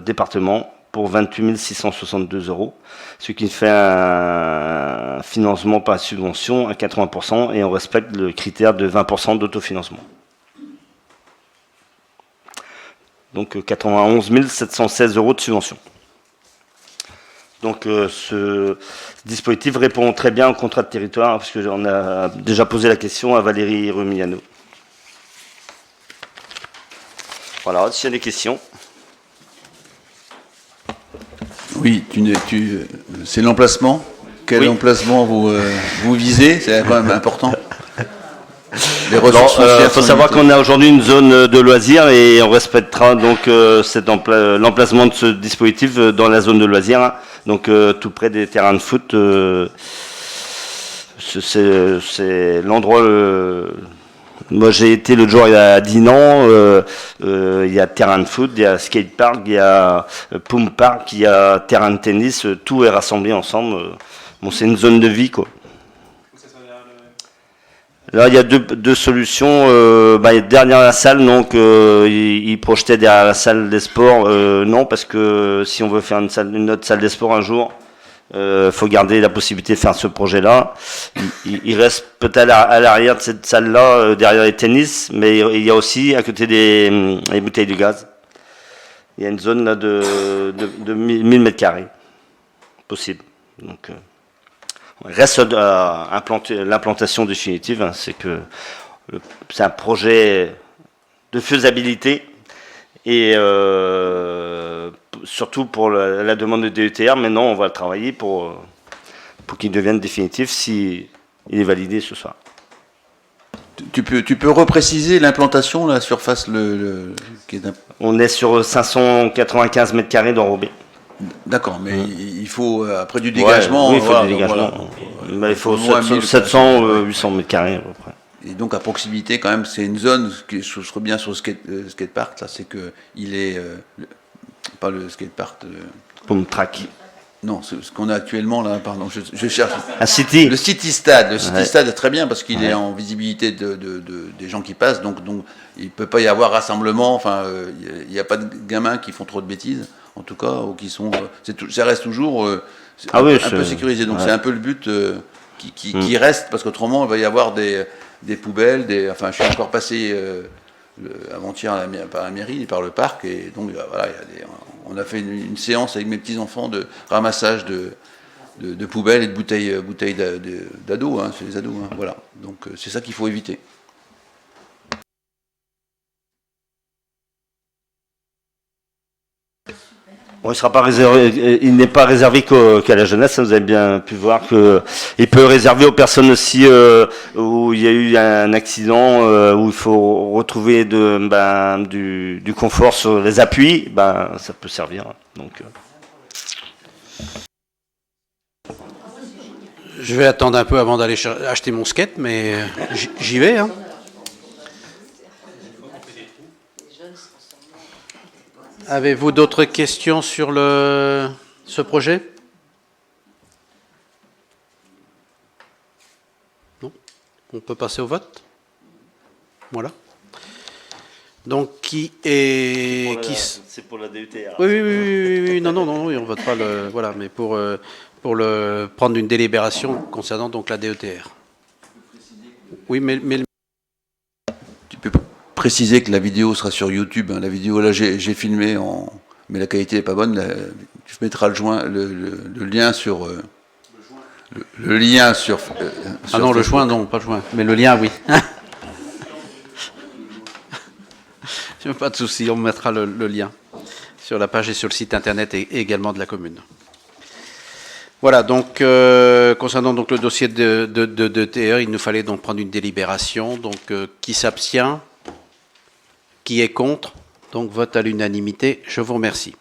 département, pour 28 662 €, ce qui fait un financement par subvention à 80%, et on respecte le critère de 20% d'autofinancement. Donc 91 716 € de subvention. Donc ce dispositif répond très bien au contrat de territoire, parce qu'on a déjà posé la question à Valérie Rumiano. Voilà, s'il y a des questions. Oui, c'est l'emplacement. Quel emplacement vous visez? C'est quand même important. Il faut savoir qu'on a aujourd'hui une zone de loisirs et on respectera donc l'emplacement de ce dispositif dans la zone de loisirs, donc tout près des terrains de foot. C'est l'endroit. Moi j'ai été l'autre jour à Dinan, il y a terrain de foot, il y a skatepark, il y a poum park, il y a terrain de tennis, tout est rassemblé ensemble. Bon, c'est une zone de vie, quoi. Là, il y a deux solutions. Derrière la salle, donc ils projetaient derrière la salle des sports. Non, parce que si on veut faire une autre salle des sports un jour, faut garder la possibilité de faire ce projet-là. Il reste peut-être à l'arrière de cette salle-là, derrière les tennis, mais il y a aussi à côté des bouteilles de gaz. Il y a une zone là de 1000 mètres carrés possible. Donc, reste l'implantation définitive, c'est que c'est un projet de faisabilité et surtout pour la demande de DETR. Maintenant, on va le travailler pour qu'il devienne définitif si il est validé ce soir. Tu peux repréciser l'implantation, la surface On est sur 595 mètres carrés d'enrobé. D'accord, mais il faut après du dégagement. Oui, il faut du dégagement. Voilà. Il faut 700, 800 mètres carrés à peu près. Et donc à proximité, quand même, c'est une zone qui serait bien sur le skatepark. Là, c'est que il est pas le skatepark. Poum track. Non, ce qu'on a actuellement là, pardon, je cherche. Un City. Le City Stade. Le City Ouais. Stade est très bien parce qu'il Ouais. est en visibilité des gens qui passent, donc il peut pas y avoir rassemblement. Enfin, il n'y a pas de gamins qui font trop de bêtises, en tout cas, ou qui sont. Ça reste toujours Ah un, oui, peu, un peu sécurisé. Donc ouais. c'est un peu le but qui reste, parce qu'autrement il va y avoir des poubelles. Enfin, je suis encore passé avant-hier par la mairie et par le parc, et donc voilà, on a fait une séance avec mes petits enfants de ramassage de poubelles et de bouteilles d'ados, hein, c'est les ados, hein, voilà. Donc c'est ça qu'il faut éviter. Bon, il sera pas réservé, il n'est pas réservé qu'à la jeunesse. Vous avez bien pu voir que il peut réserver aux personnes aussi où il y a eu un accident, où il faut retrouver du confort sur les appuis. Ça peut servir. Donc. Je vais attendre un peu avant d'aller acheter mon skate, mais j'y vais. Hein. Avez-vous d'autres questions sur ce projet? Non? On peut passer au vote? Voilà. Donc, qui est... C'est pour la DETR. Oui, non, on vote pas le... Voilà, mais pour prendre une délibération concernant donc la DETR. Oui, mais Tu peux préciser que la vidéo sera sur YouTube. Hein. La vidéo, là, j'ai filmé, mais la qualité n'est pas bonne. Tu mettras le lien sur... le lien sur... ah non, le joint, non, pas le joint. Mais le lien, oui. Pas de souci, on mettra le lien sur la page et sur le site internet et également de la commune. Voilà, donc concernant donc le dossier de TR, il nous fallait donc prendre une délibération. Donc qui s'abstient? Qui est contre? Donc vote à l'unanimité. Je vous remercie.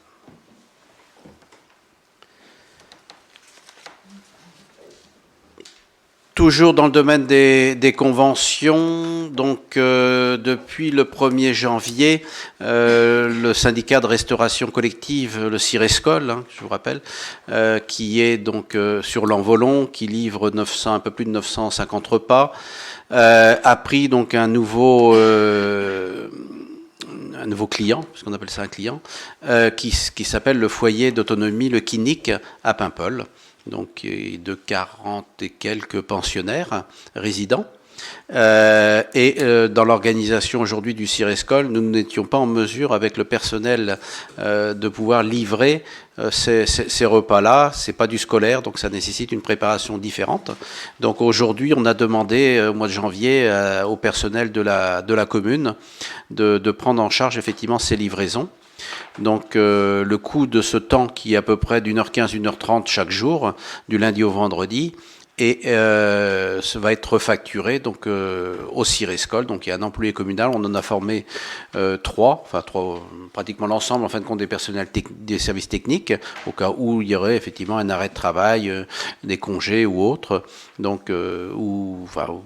Toujours dans le domaine des conventions, donc depuis le 1er janvier, le syndicat de restauration collective, le Cirescol, hein, je vous rappelle, qui est donc sur l'Envolon, qui livre un peu plus de 950 repas, a pris donc un nouveau client, parce qu'on appelle ça un client, qui s'appelle le foyer d'autonomie, le Kinic, à Paimpol. Donc de 40 et quelques pensionnaires résidents. Dans l'organisation aujourd'hui du Cirescol, nous n'étions pas en mesure, avec le personnel, de pouvoir livrer ces repas-là. C'est pas du scolaire, donc ça nécessite une préparation différente. Donc aujourd'hui, on a demandé au mois de janvier au personnel de la commune de prendre en charge effectivement ces livraisons. Donc le coût de ce temps qui est à peu près d'1h15, 1h30 chaque jour, du lundi au vendredi, et ça va être facturé donc au Cirescol. Donc il y a un employé communal, on en a formé trois, pratiquement l'ensemble en fin de compte des personnels des services techniques, au cas où il y aurait effectivement un arrêt de travail, des congés ou autres, donc ou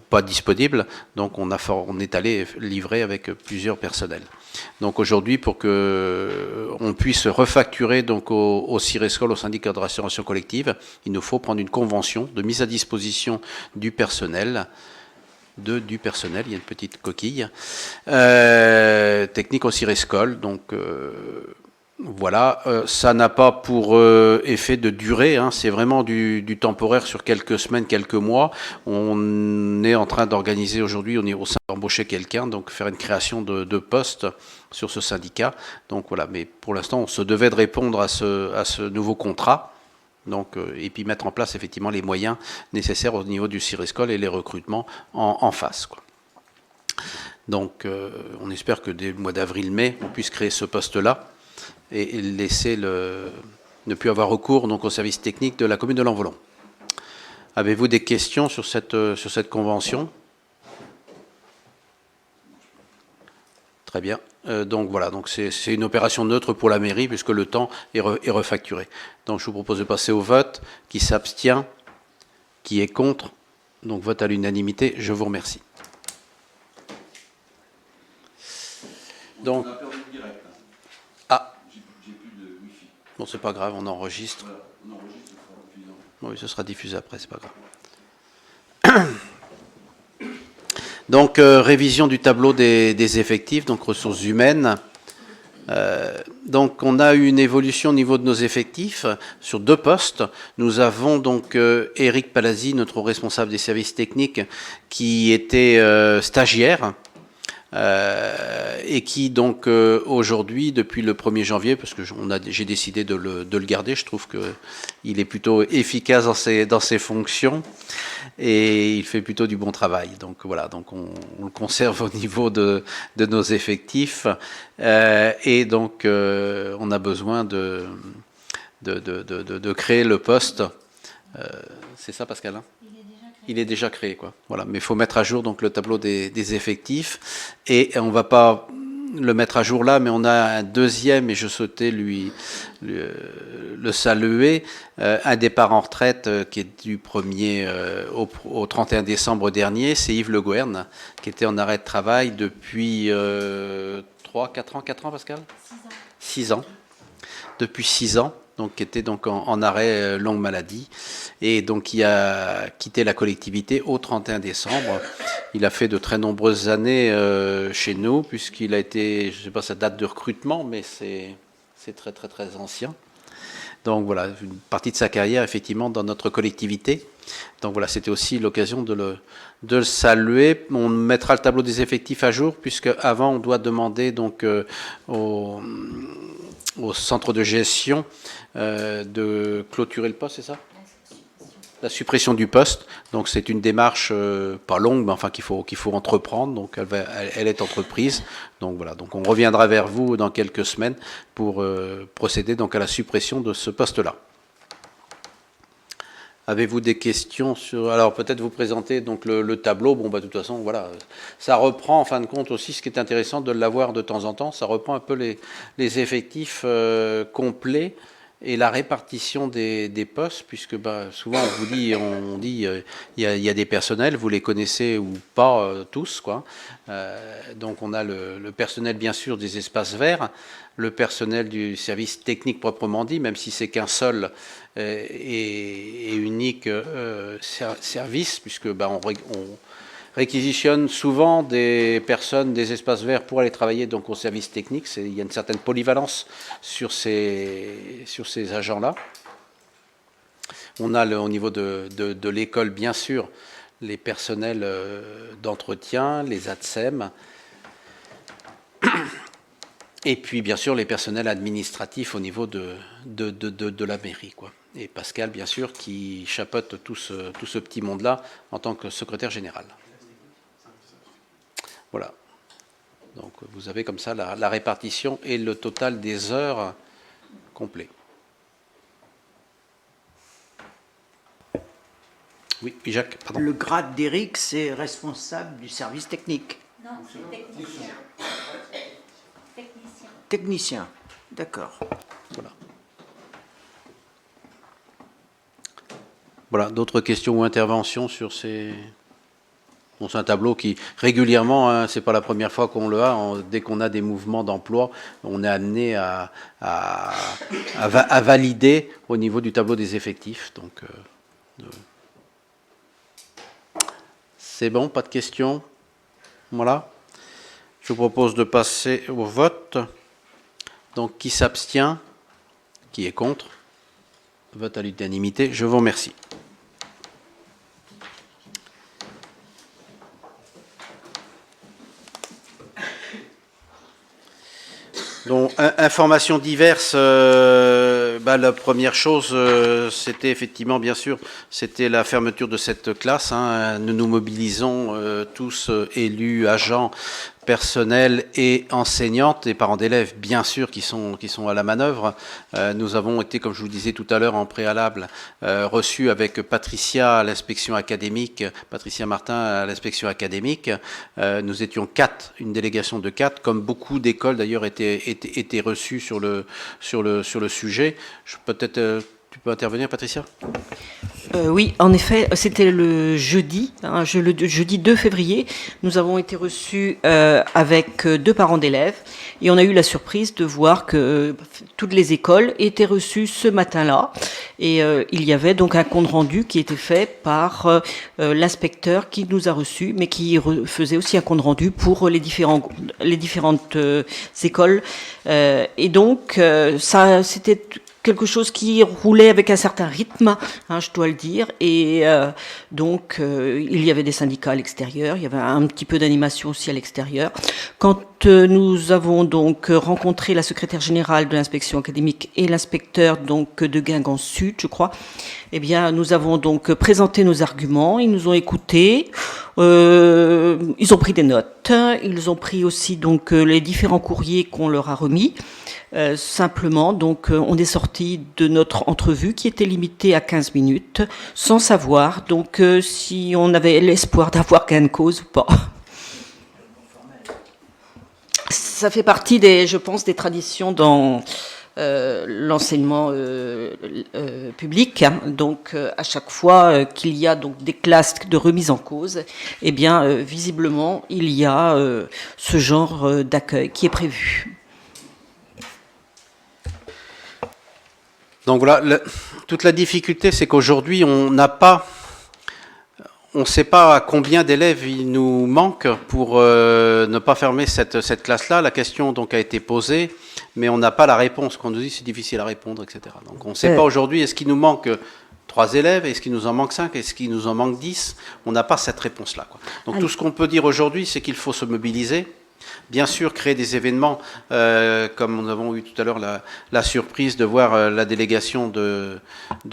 pas disponible. Donc on est allé livrer avec plusieurs personnels. Donc aujourd'hui, pour que on puisse refacturer donc au Cirescol, au syndicat de restauration collective, il nous faut prendre une convention de mise à disposition du personnel, il y a une petite coquille, technique au Cirescol. Donc voilà, ça n'a pas pour effet de durée, hein, c'est vraiment du temporaire sur quelques semaines, quelques mois. On est en train d'organiser aujourd'hui, on est au sein d'embaucher quelqu'un, donc faire une création de poste sur ce syndicat. Donc voilà, mais pour l'instant, on se devait de répondre à ce nouveau contrat. Donc, et puis mettre en place effectivement les moyens nécessaires au niveau du Cirescol et les recrutements en face, quoi. Donc on espère que dès le mois d'avril-mai, on puisse créer ce poste-là et laisser ne plus avoir recours donc au service technique de la commune de l'Envolon. Avez-vous des questions sur cette convention? Très bien. Donc voilà, donc c'est une opération neutre pour la mairie puisque le temps est refacturé. Donc je vous propose de passer au vote. Qui s'abstient? Qui est contre? Donc vote à l'unanimité. Je vous remercie. Donc, ah, bon, c'est pas grave, on enregistre. Oui, ce sera diffusé après, c'est pas grave. Donc, révision du tableau des effectifs, donc ressources humaines. Donc, on a eu une évolution au niveau de nos effectifs sur 2 postes. Nous avons donc Éric Palazzi, notre responsable des services techniques, qui était stagiaire. Et qui donc aujourd'hui, depuis le 1er janvier, parce que j'ai décidé de le garder, je trouve qu'il est plutôt efficace dans ses fonctions et il fait plutôt du bon travail. Donc voilà, donc on le conserve au niveau de nos effectifs et donc on a besoin de créer le poste. C'est ça, Pascal, hein? Il est déjà créé, quoi. Voilà, mais il faut mettre à jour donc le tableau des effectifs et on va pas le mettre à jour là, mais on a un deuxième et je souhaitais le saluer, un départ en retraite qui est du 1er au 31 décembre dernier, c'est Yves Le Gouerne qui était en arrêt de travail depuis 4 ans, Pascal ? 6 ans. Depuis 6 ans. Donc qui était donc en arrêt longue maladie et donc qui a quitté la collectivité au 31 décembre. Il a fait de très nombreuses années chez nous puisqu'il a été, je ne sais pas sa date de recrutement, mais c'est très très très ancien. Donc voilà, une partie de sa carrière effectivement dans notre collectivité. Donc voilà, c'était aussi l'occasion de le saluer. On mettra le tableau des effectifs à jour puisque avant on doit demander donc au centre de gestion de clôturer le poste, c'est ça ? La suppression du poste. Donc c'est une démarche pas longue, mais enfin qu'il faut entreprendre. Donc elle est entreprise. Donc voilà. Donc on reviendra vers vous dans quelques semaines pour procéder donc à la suppression de ce poste-là. Avez-vous des questions sur... Alors peut-être vous présenter donc le tableau. Bon bah de toute façon voilà, ça reprend en fin de compte aussi ce qui est intéressant de l'avoir de temps en temps. Ça reprend un peu les effectifs complets et la répartition des postes, puisque bah, souvent on dit il y a des personnels, vous les connaissez ou pas tous, quoi. Donc on a le personnel bien sûr des espaces verts, le personnel du service technique proprement dit, même si c'est qu'un seul et unique service, puisque bah, on réquisitionne souvent des personnes des espaces verts pour aller travailler donc au service technique. Il y a une certaine polyvalence sur ces agents-là. On a au niveau de l'école, bien sûr, les personnels d'entretien, les ATSEM, et puis bien sûr les personnels administratifs au niveau de la mairie, quoi. Et Pascal, bien sûr, qui chapeaute tout ce petit monde-là en tant que secrétaire général. Voilà. Donc vous avez comme ça la répartition et le total des heures complet. Oui, Jacques, pardon. Le grade d'Éric, c'est responsable du service technique. Non, c'est technicien. Technicien. Technicien, d'accord. Voilà. Voilà, d'autres questions ou interventions sur ces... Bon, c'est un tableau qui, régulièrement, hein, c'est pas la première fois qu'on le a, dès qu'on a des mouvements d'emploi, on est amené à valider au niveau du tableau des effectifs. Donc, c'est bon, pas de questions? Voilà. Je vous propose de passer au vote. Donc, qui s'abstient? Qui est contre? Vote à l'unanimité. Je vous remercie. Donc, informations diverses, la première chose, c'était effectivement, bien sûr, c'était la fermeture de cette classe. Hein. Nous nous mobilisons tous, élus, agents, personnel et enseignantes et parents d'élèves, bien sûr, qui sont à la manœuvre. Nous avons été, comme je vous disais tout à l'heure en préalable, reçus avec Patricia à l'inspection académique, Patricia Martin à l'inspection académique. Nous étions 4, une délégation de 4, comme beaucoup d'écoles d'ailleurs étaient reçues sur le sujet. Peut-être tu peux intervenir, Patricia ? Oui, en effet, c'était le jeudi, le jeudi 2 février. Nous avons été reçus avec 2 parents d'élèves et on a eu la surprise de voir que toutes les écoles étaient reçues ce matin-là. Et il y avait donc un compte rendu qui était fait par l'inspecteur qui nous a reçus, mais qui faisait aussi un compte rendu pour les différentes écoles. Et donc, ça, c'était quelque chose qui roulait avec un certain rythme, je dois le dire, et donc il y avait des syndicats à l'extérieur, il y avait un petit peu d'animation aussi à l'extérieur. Quand nous avons donc rencontré la secrétaire générale de l'inspection académique et l'inspecteur donc de Guingamp Sud, je crois, eh bien nous avons donc présenté nos arguments, ils nous ont écoutés, ils ont pris des notes, ils ont pris aussi donc les différents courriers qu'on leur a remis. Simplement, donc, on est sorti de notre entrevue qui était limitée à 15 minutes, sans savoir donc si on avait l'espoir d'avoir gain de cause ou pas. Ça fait partie je pense, des traditions dans l'enseignement public. Donc, à chaque fois qu'il y a donc des classes de remise en cause, eh bien, visiblement, il y a ce genre d'accueil qui est prévu. Donc voilà, toute la difficulté, c'est qu'aujourd'hui, on ne sait pas à combien d'élèves il nous manque pour ne pas fermer cette classe-là. La question donc a été posée, mais on n'a pas la réponse. Quand on nous dit c'est difficile à répondre, etc. Donc on ne sait pas aujourd'hui, est-ce qu'il nous manque 3 élèves, est-ce qu'il nous en manque 5, est-ce qu'il nous en manque 10 ? On n'a pas cette réponse-là, quoi. Donc tout ce qu'on peut dire aujourd'hui, c'est qu'il faut se mobiliser. Bien sûr, créer des événements, comme nous avons eu tout à l'heure la surprise de voir la délégation de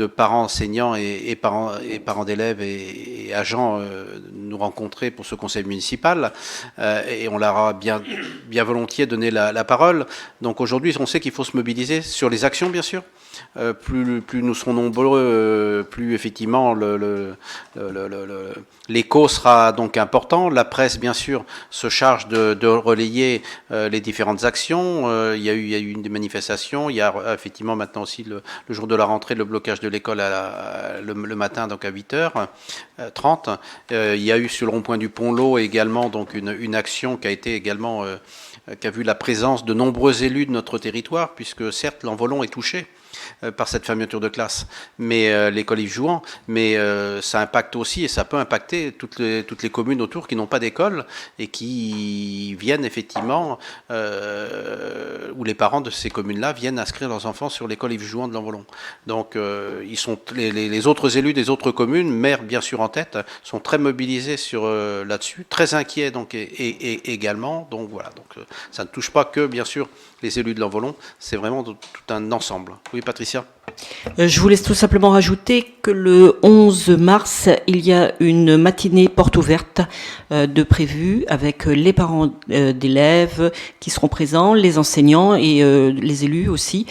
parents enseignants et parents d'élèves et agents nous rencontrer pour ce conseil municipal. Et on leur a bien volontiers donné la parole. Donc aujourd'hui, on sait qu'il faut se mobiliser sur les actions, bien sûr. Plus nous serons nombreux, plus effectivement l'écho sera donc important. La presse, bien sûr, se charge de relayer les différentes actions. Il y a eu des manifestations. Il y a effectivement maintenant aussi le jour de la rentrée, le blocage de l'école le matin, donc à 8h30. Il y a eu sur le rond-point du Pont-L'Eau également donc une action qui a été également qui a vu la présence de nombreux élus de notre territoire, puisque certes l'Envolon est touché par cette fermeture de classe, mais l'école Yves Jouan, mais ça impacte aussi et ça peut impacter toutes les communes autour qui n'ont pas d'école et qui viennent effectivement, où les parents de ces communes-là viennent inscrire leurs enfants sur l'école Yves Jouan de l'Envolon. Donc ils sont les autres élus des autres communes, maires bien sûr en tête, sont très mobilisés sur là-dessus, très inquiets donc et également. Donc voilà, donc ça ne touche pas que bien sûr les élus de l'Envolon, c'est vraiment tout un ensemble. Oui, Patricia ? Je voulais tout simplement rajouter que le 11 mars, il y a une matinée porte ouverte de prévue avec les parents d'élèves qui seront présents, les enseignants et les élus aussi,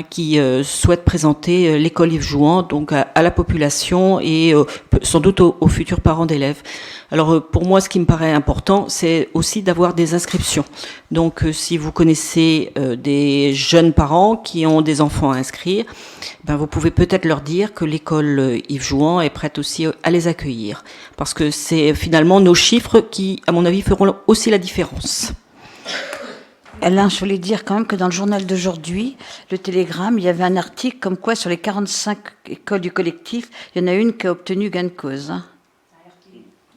qui souhaitent présenter l'école Yves Jouan donc à la population et sans doute aux futurs parents d'élèves. Alors pour moi, ce qui me paraît important, c'est aussi d'avoir des inscriptions. Donc si vous connaissez des jeunes parents qui ont des enfants à inscrire, ben, vous pouvez peut-être leur dire que l'école Yves Jouan est prête aussi à les accueillir. Parce que c'est finalement nos chiffres qui, à mon avis, feront aussi la différence. Alain, je voulais dire quand même que dans le journal d'aujourd'hui, le Télégramme, il y avait un article comme quoi sur les 45 écoles du collectif, il y en a une qui a obtenu gain de cause.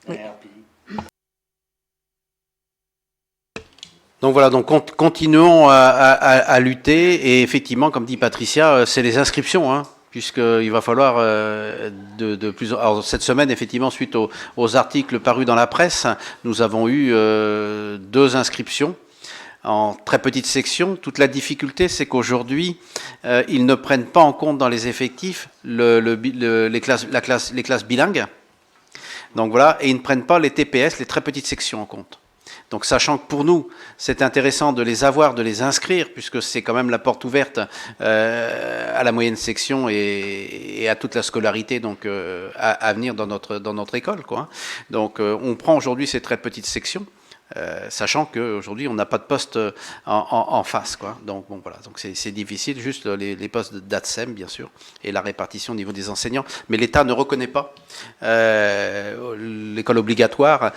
Oui. Donc voilà, donc continuons à lutter et effectivement, comme dit Patricia, c'est les inscriptions, puisqu'il va falloir de plus. Alors cette semaine, effectivement, suite aux articles parus dans la presse, nous avons eu 2 inscriptions en très petite section. Toute la difficulté, c'est qu'aujourd'hui, ils ne prennent pas en compte dans les effectifs les classes bilingues. Donc voilà, et ils ne prennent pas les TPS, les très petites sections en compte. Donc sachant que pour nous, c'est intéressant de les avoir, de les inscrire, puisque c'est quand même la porte ouverte à la moyenne section et à toute la scolarité donc, à venir dans notre école, quoi. Donc on prend aujourd'hui ces très petites sections. Sachant qu'aujourd'hui, on n'a pas de poste en face, quoi. Donc, bon, voilà. Donc, c'est difficile, juste les postes d'ATSEM, bien sûr, et la répartition au niveau des enseignants. Mais l'État ne reconnaît pas l'école obligatoire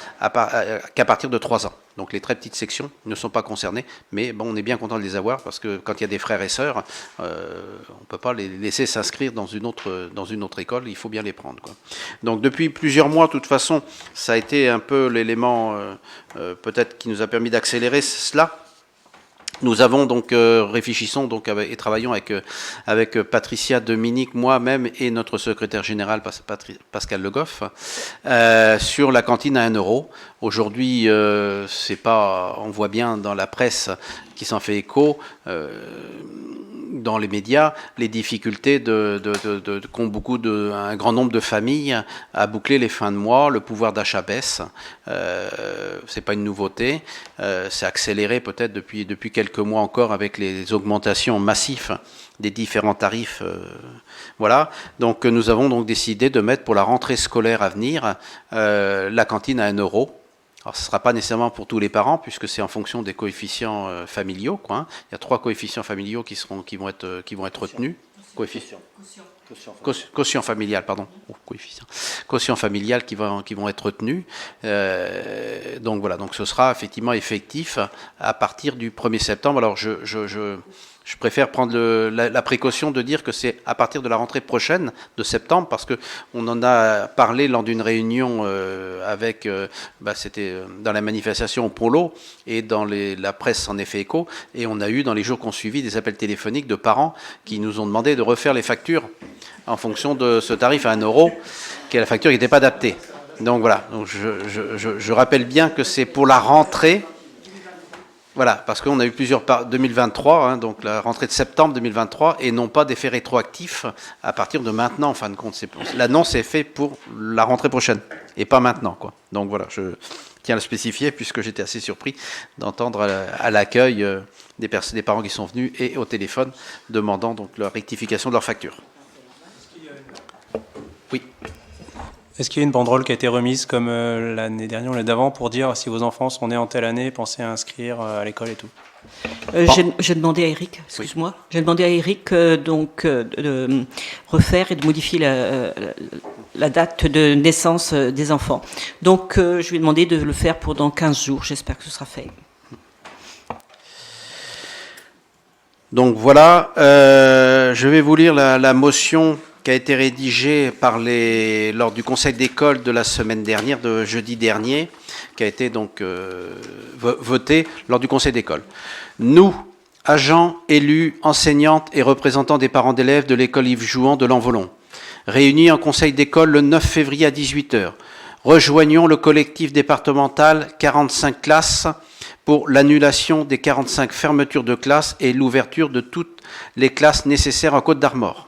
qu'à partir de 3 ans. Donc, les très petites sections ne sont pas concernées. Mais bon, on est bien content de les avoir parce que quand il y a des frères et sœurs, on ne peut pas les laisser s'inscrire dans une autre école. Il faut bien les prendre, quoi. Donc, depuis plusieurs mois, de toute façon, ça a été un peu l'élément peut-être qui nous a permis d'accélérer cela. Nous avons donc réfléchissons donc et travaillons avec Patricia, Dominique, moi-même et notre secrétaire général Pascal Le Goff sur la cantine à 1 €. Aujourd'hui, c'est pas, on voit bien dans la presse qui s'en fait écho, dans les médias, les difficultés qu'ont un grand nombre de familles à boucler les fins de mois. Le pouvoir d'achat baisse. C'est pas une nouveauté. C'est accéléré peut-être depuis quelques mois encore avec les augmentations massives des différents tarifs. Voilà. Donc nous avons donc décidé de mettre pour la rentrée scolaire à venir la cantine à 1 €. Alors, ce ne sera pas nécessairement pour tous les parents, puisque c'est en fonction des coefficients familiaux, quoi, hein. Il y a 3 coefficients familiaux qui vont être retenus. Quotient familial, pardon. Quotient familial qui vont être retenus. Donc voilà, donc ce sera effectivement effectif à partir du 1er septembre. Alors je préfère prendre la précaution de dire que c'est à partir de la rentrée prochaine, de septembre, parce qu'on en a parlé lors d'une réunion c'était dans la manifestation au Polo, et dans la presse en est fait écho, et on a eu dans les jours qui ont suivi des appels téléphoniques de parents qui nous ont demandé de refaire les factures en fonction de ce tarif à 1 €, qui est la facture qui n'était pas adaptée. Donc voilà, donc je rappelle bien que c'est pour la rentrée. Voilà, parce qu'on a eu plusieurs 2023, hein, donc la rentrée de septembre 2023, et non pas d'effet rétroactif à partir de maintenant, en fin de compte. L'annonce est faite pour la rentrée prochaine, et pas maintenant, quoi. Donc voilà, je tiens à le spécifier, puisque j'étais assez surpris d'entendre à l'accueil des parents qui sont venus et au téléphone demandant donc la rectification de leur facture. Oui. Est-ce qu'il y a une banderole qui a été remise comme l'année dernière ou l'année d'avant pour dire si vos enfants sont nés en telle année, pensez à inscrire à l'école et tout? J'ai demandé à Eric, excuse-moi, j'ai demandé à Eric de refaire et de modifier la date de naissance des enfants. Donc je lui ai demandé de le faire pour dans 15 jours, j'espère que ce sera fait. Donc voilà, je vais vous lire la motion qui a été rédigée lors du conseil d'école de la semaine dernière, de jeudi dernier, qui a été donc votée lors du conseil d'école. Nous, agents, élus, enseignantes et représentants des parents d'élèves de l'école Yves Jouan de Lanvolon, réunis en conseil d'école le 9 février à 18h, rejoignons le collectif départemental 45 classes pour l'annulation des 45 fermetures de classes et l'ouverture de toutes les classes nécessaires en Côte-d'Armor.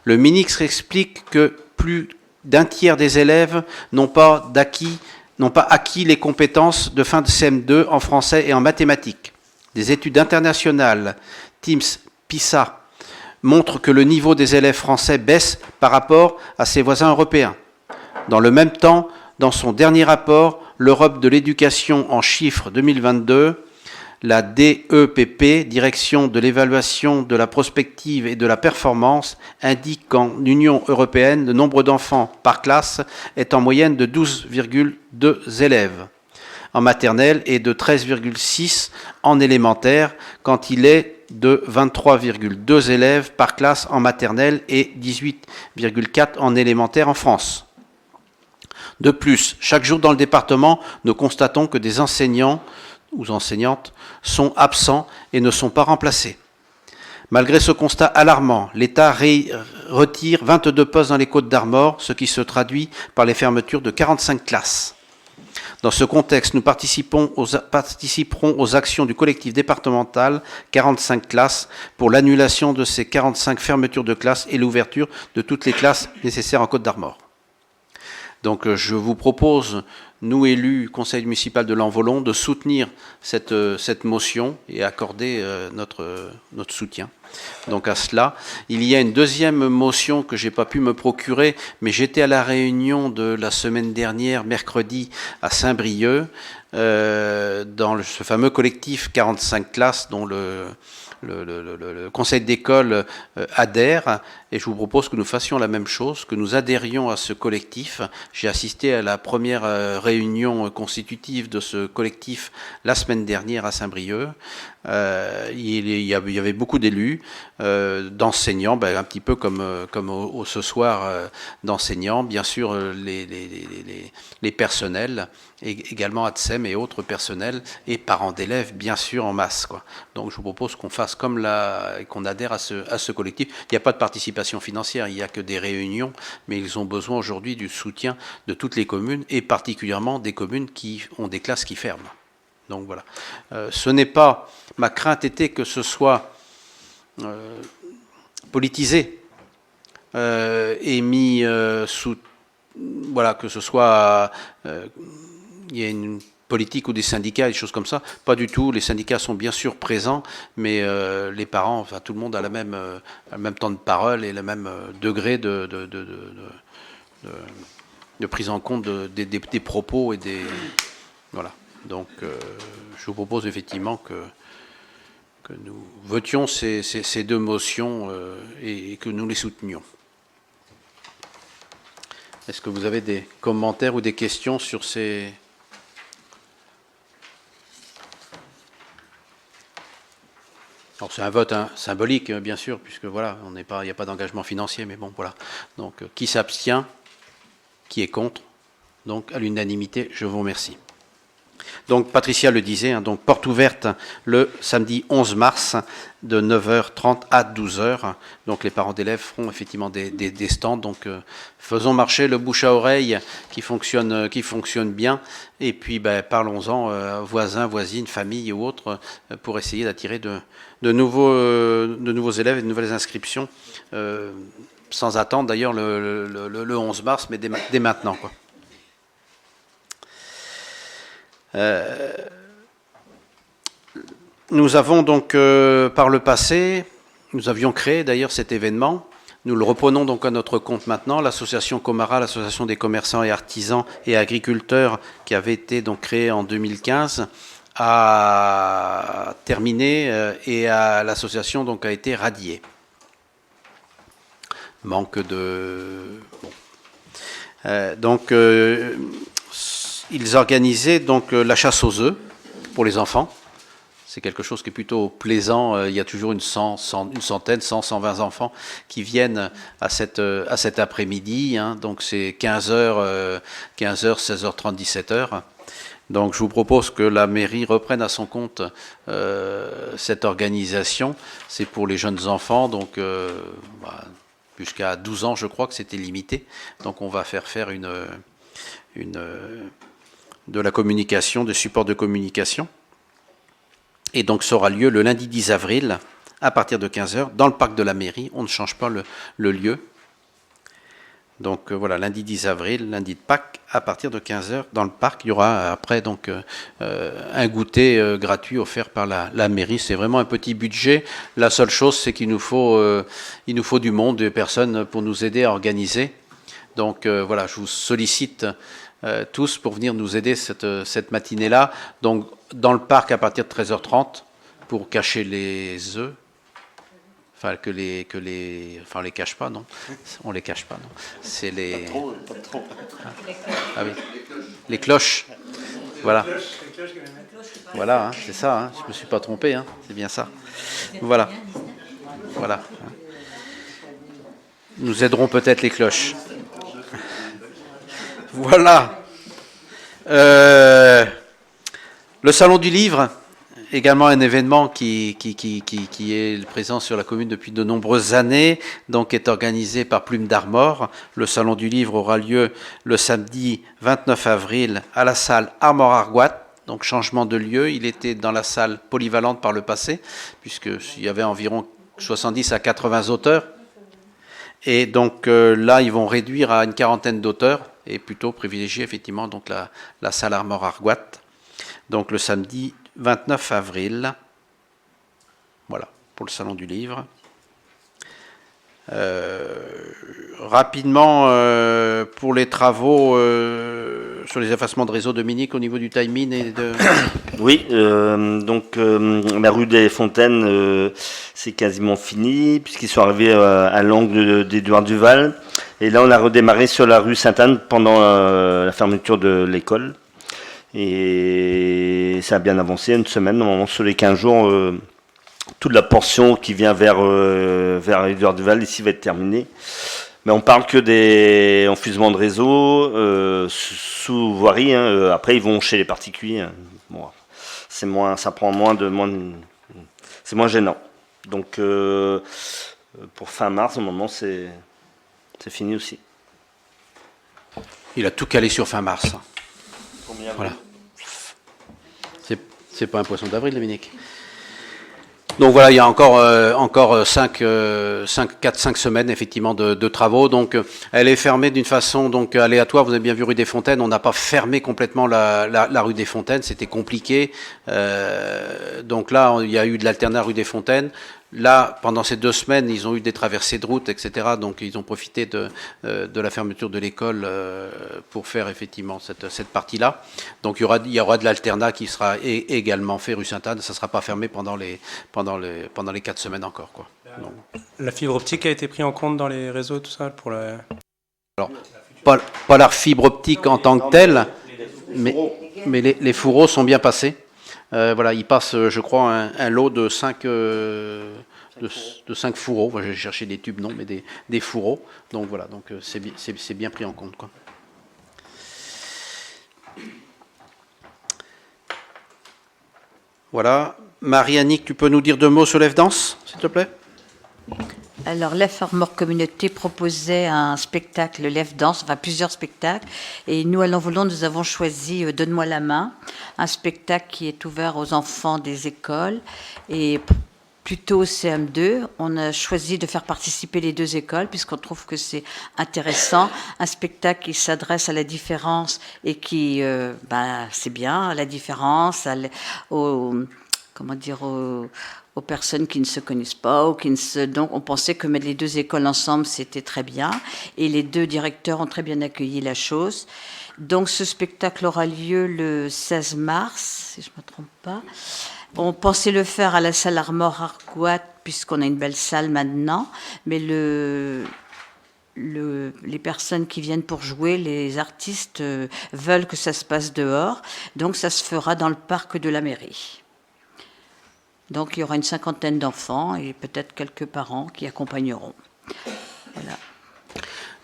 Le ministre explique que plus d'un tiers des élèves n'ont pas acquis les compétences de fin de CM2 en français et en mathématiques. Des études internationales, TIMSS, PISA, montrent que le niveau des élèves français baisse par rapport à ses voisins européens. Dans le même temps, dans son dernier rapport, l'Europe de l'éducation en chiffres 2022, la DEPP, Direction de l'évaluation de la prospective et de la performance, indique qu'en Union européenne, le nombre d'enfants par classe est en moyenne de 12,2 élèves en maternelle et de 13,6 en élémentaire, quand il est de 23,2 élèves par classe en maternelle et 18,4 en élémentaire en France. De plus, chaque jour dans le département, nous constatons que des enseignants ou enseignantes sont absents et ne sont pas remplacés. Malgré ce constat alarmant, l'État retire 22 postes dans les Côtes-d'Armor, ce qui se traduit par les fermetures de 45 classes. Dans ce contexte, nous participerons aux actions du collectif départemental 45 classes pour l'annulation de ces 45 fermetures de classes et l'ouverture de toutes les classes nécessaires en Côtes-d'Armor. Donc je vous propose, nous élus conseil municipal de Lanvolon, de soutenir cette motion et accorder notre soutien. Donc à cela, il y a une deuxième motion que j'ai pas pu me procurer, mais j'étais à la réunion de la semaine dernière, mercredi, à Saint-Brieuc, dans ce fameux collectif 45 classes dont le conseil d'école adhère, et je vous propose que nous fassions la même chose, que nous adhérions à ce collectif. J'ai assisté à la première réunion constitutive de ce collectif la semaine dernière à Saint-Brieuc. Il y avait beaucoup d'élus, d'enseignants, un petit peu comme ce soir d'enseignants, bien sûr les personnels, et également ATSEM et autres personnels, et parents d'élèves, bien sûr, en masse, quoi. Donc je vous propose qu'on fasse qu'on adhère à ce collectif. Il n'y a pas de participation financière, il n'y a que des réunions, mais ils ont besoin aujourd'hui du soutien de toutes les communes, et particulièrement des communes qui ont des classes qui ferment. Donc voilà. Ce n'est pas... Ma crainte était que ce soit politisé et mis sous... Voilà, que ce soit... il y ait une politique ou des syndicats, des choses comme ça. Pas du tout. Les syndicats sont bien sûr présents, mais les parents, enfin tout le monde a le même temps de parole et le même degré de prise en compte des propos et des... Voilà. Donc, je vous propose effectivement que nous votions ces deux motions et que nous les soutenions. Est-ce que vous avez des commentaires ou des questions sur ces... Alors c'est un vote symbolique, bien sûr, puisque voilà, il n'y a pas d'engagement financier, mais bon, voilà. Donc, qui s'abstient, qui est contre? Donc, à l'unanimité, je vous remercie. Donc, Patricia le disait, donc porte ouverte le samedi 11 mars de 9h30 à 12h. Donc, les parents d'élèves feront effectivement des stands. Donc, faisons marcher le bouche à oreille qui fonctionne bien. Et puis, parlons-en voisins, voisines, familles ou autres pour essayer d'attirer de nouveaux élèves et de nouvelles inscriptions sans attendre d'ailleurs le 11 mars, mais dès maintenant, quoi. Nous avons donc par le passé, nous avions créé d'ailleurs cet événement. Nous le reprenons donc à notre compte maintenant. L'association Comara, l'association des commerçants et artisans et agriculteurs, qui avait été donc créée en 2015, a terminé et l'association donc a été radiée. Manque de... Bon. Ils organisaient donc la chasse aux œufs pour les enfants. C'est quelque chose qui est plutôt plaisant. Il y a toujours une centaine, 120 enfants qui viennent à cet après-midi. Donc c'est 15h, 16h30, 17h. Donc je vous propose que la mairie reprenne à son compte cette organisation. C'est pour les jeunes enfants, donc jusqu'à 12 ans, je crois que c'était limité. Donc on va faire de la communication, de support de communication. Et donc ça aura lieu le lundi 10 avril à partir de 15h dans le parc de la mairie. On ne change pas le lieu. Donc voilà, lundi 10 avril, lundi de Pâques, à partir de 15h dans le parc. Il y aura après donc un goûter gratuit offert par la mairie. C'est vraiment un petit budget. La seule chose, c'est qu'il nous faut du monde, des personnes pour nous aider à organiser. Donc voilà, je vous sollicite tous pour venir nous aider cette matinée-là. Donc dans le parc à partir de 13h30 pour cacher les œufs. Enfin, on les cache pas, non? On les cache pas, non? C'est les... Ah oui, les cloches. Voilà. Voilà, c'est ça, je me suis pas trompé, c'est bien ça. Voilà. Voilà. Nous aiderons peut-être les cloches. Voilà. Le Salon du Livre, également un événement qui est présent sur la commune depuis de nombreuses années, donc est organisé par Plume d'Armor. Le Salon du Livre aura lieu le samedi 29 avril à la salle Armor Argoat. Donc changement de lieu, il était dans la salle polyvalente par le passé, puisqu'il y avait environ 70 à 80 auteurs. Et donc là, ils vont réduire à une quarantaine d'auteurs et plutôt privilégier effectivement donc la salle Armor Argoat. Donc le samedi 29 avril, voilà, pour le Salon du Livre. Rapidement, pour les travaux sur les effacements de réseau, Dominique, au niveau du timing et de... Oui, donc la rue des Fontaines, c'est quasiment fini, puisqu'ils sont arrivés à l'angle d'Édouard Duval. Et là, on a redémarré sur la rue Sainte-Anne pendant la fermeture de l'école. Et ça a bien avancé, une semaine, normalement sur les 15 jours, toute la portion qui vient vers Édouard Duval ici va être terminée. Mais on parle que des enfusements de réseau sous voirie. Hein, après, ils vont chez les particuliers. Hein. Bon, c'est moins, ça prend c'est moins gênant. Donc, pour fin mars, normalement, c'est fini aussi. Il a tout calé sur fin mars. Combien voilà. C'est pas un poisson d'avril, Dominique. Donc voilà, il y a encore 5 semaines effectivement de travaux. Donc elle est fermée d'une façon donc aléatoire. Vous avez bien vu rue des Fontaines. On n'a pas fermé complètement la rue des Fontaines. C'était compliqué. Donc là, il y a eu de l'alternat rue des Fontaines. Là, pendant ces 2 semaines, ils ont eu des traversées de route, etc. Donc, ils ont profité de la fermeture de l'école pour faire effectivement cette partie-là. Donc, il y aura de l'alternat qui sera également fait rue Sainte-Anne. Ça ne sera pas fermé pendant les 4 semaines encore, quoi. Donc, la fibre optique a été prise en compte dans les réseaux, tout ça pour la... Alors, pas la fibre optique en tant que telle, mais les fourreaux sont bien passés. Voilà, il passe, je crois, un lot de 5 fourreaux. Enfin, j'ai cherché des tubes, non, mais des fourreaux. Donc voilà, donc c'est bien pris en compte, quoi. Voilà. Marie-Annick, tu peux nous dire 2 mots sur l'EF-Danse, s'il te plaît? Alors, l'EF Armor Communauté proposait un spectacle, l'EF Danse, enfin plusieurs spectacles. Et nous, à l'Envolon, nous avons choisi Donne-moi la main, un spectacle qui est ouvert aux enfants des écoles. Et plutôt au CM2, on a choisi de faire participer les 2 écoles, puisqu'on trouve que c'est intéressant. Un spectacle qui s'adresse à la différence et qui, c'est bien, à la différence, aux personnes qui ne se connaissent pas, donc on pensait que mettre les 2 écoles ensemble, c'était très bien. Et les 2 directeurs ont très bien accueilli la chose. Donc ce spectacle aura lieu le 16 mars, si je ne me trompe pas. On pensait le faire à la salle Armor Argoat, puisqu'on a une belle salle maintenant, mais les personnes qui viennent pour jouer, les artistes, veulent que ça se passe dehors. Donc ça se fera dans le parc de la mairie. Donc il y aura une 50aine d'enfants et peut-être quelques parents qui accompagneront. Voilà.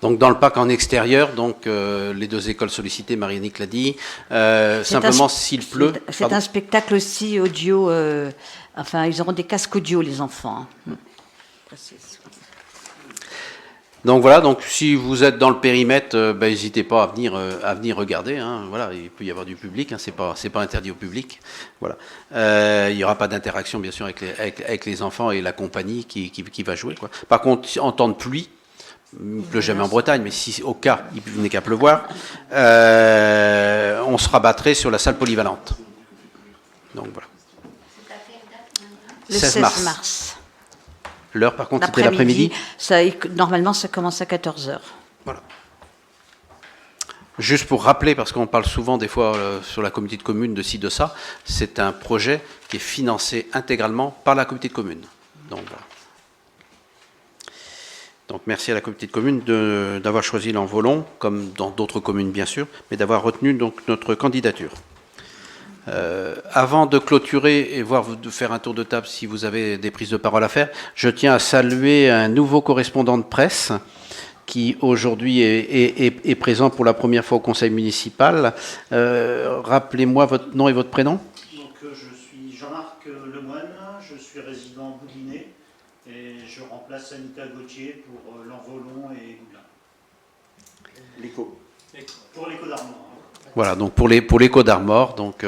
Donc dans le parc en extérieur, donc les 2 écoles sollicitées, Marie-Annick l'a dit. Simplement s'il pleut. C'est un spectacle aussi audio. Ils auront des casques audio, les enfants. Précise. Donc voilà, donc si vous êtes dans le périmètre, n'hésitez pas à venir regarder. Hein, voilà, il peut y avoir du public, hein, c'est pas interdit au public. Voilà, il n'y aura pas d'interaction bien sûr avec les enfants et la compagnie qui va jouer, quoi. Par contre, en temps de pluie, il ne pleut jamais en Bretagne, mais si au cas il n'est qu'à pleuvoir, on se rabattrait sur la salle polyvalente. Donc voilà. Le 16 mars. L'heure, par contre, c'était l'après-midi. Normalement, ça commence à 14h. Voilà. Juste pour rappeler, parce qu'on parle souvent des fois sur la communauté de communes de ci, de ça, c'est un projet qui est financé intégralement par la communauté de communes. Donc voilà. Donc merci à la communauté de communes d'avoir choisi l'Envolon, comme dans d'autres communes bien sûr, mais d'avoir retenu donc notre candidature. Avant de clôturer et de faire un tour de table si vous avez des prises de parole à faire, je tiens à saluer un nouveau correspondant de presse qui aujourd'hui est présent pour la première fois au conseil municipal. Rappelez-moi votre nom et votre prénom. Donc, je suis Jean-Marc Lemoine, je suis résident Boulinet et je remplace Anita Gauthier pour l'Envolon et Goudelin. L'écho. Pour l'écho d'Armor. Voilà, donc pour l'écho d'Armor, donc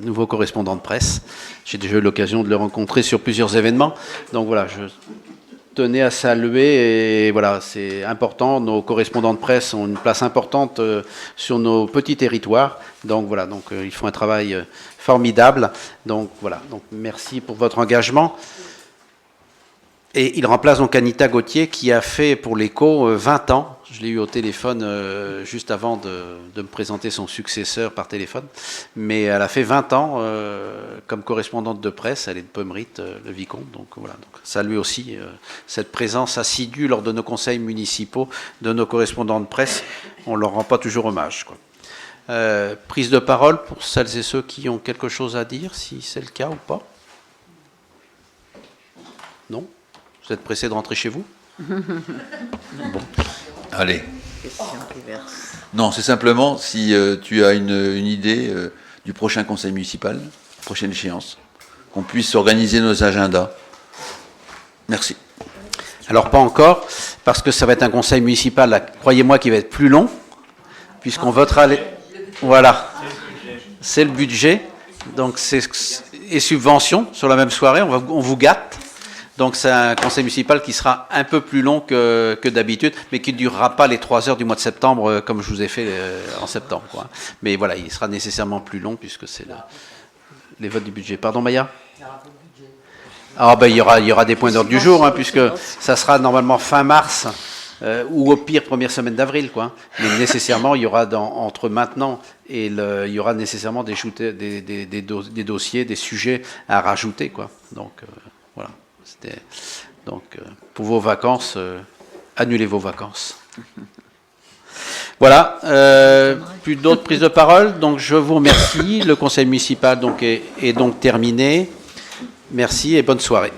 nouveau correspondant de presse. J'ai déjà eu l'occasion de le rencontrer sur plusieurs événements. Donc voilà, je tenais à saluer et voilà, c'est important. Nos correspondants de presse ont une place importante sur nos petits territoires. Donc voilà, donc ils font un travail formidable. Donc voilà, donc merci pour votre engagement. Et il remplace donc Anita Gauthier qui a fait pour l'Écho 20 ans. Je l'ai eu au téléphone juste avant de me présenter son successeur par téléphone. Mais elle a fait 20 ans comme correspondante de presse. Elle est de Pommerite, le vicomte. Donc voilà. Donc, saluer aussi cette présence assidue lors de nos conseils municipaux de nos correspondants de presse. On ne leur rend pas toujours hommage, quoi. Prise de parole pour celles et ceux qui ont quelque chose à dire, si c'est le cas ou pas. Non ? Vous êtes pressé de rentrer chez vous ? Bon. Allez. Non, c'est simplement si tu as une idée du prochain conseil municipal, prochaine échéance, qu'on puisse organiser nos agendas. Merci. Alors pas encore, parce que ça va être un conseil municipal, là, croyez-moi, qui va être plus long, puisqu'on votera les... Voilà. C'est le budget. Donc et subventions sur la même soirée, on vous gâte. Donc c'est un conseil municipal qui sera un peu plus long que d'habitude, mais qui ne durera pas les 3 heures du mois de septembre comme je vous ai fait en septembre, quoi. Mais voilà, il sera nécessairement plus long puisque c'est les votes du budget. Pardon, Maya ? Ah ben il y aura des points d'ordre du jour, hein, puisque ça sera normalement fin mars ou au pire première semaine d'avril, quoi. Mais nécessairement il y aura entre maintenant et il y aura nécessairement des dossiers, des sujets à rajouter, quoi. Donc voilà. Donc, pour vos vacances, annulez vos vacances. Voilà, plus d'autres prises de parole. Donc, je vous remercie. Le conseil municipal donc, est donc terminé. Merci et bonne soirée.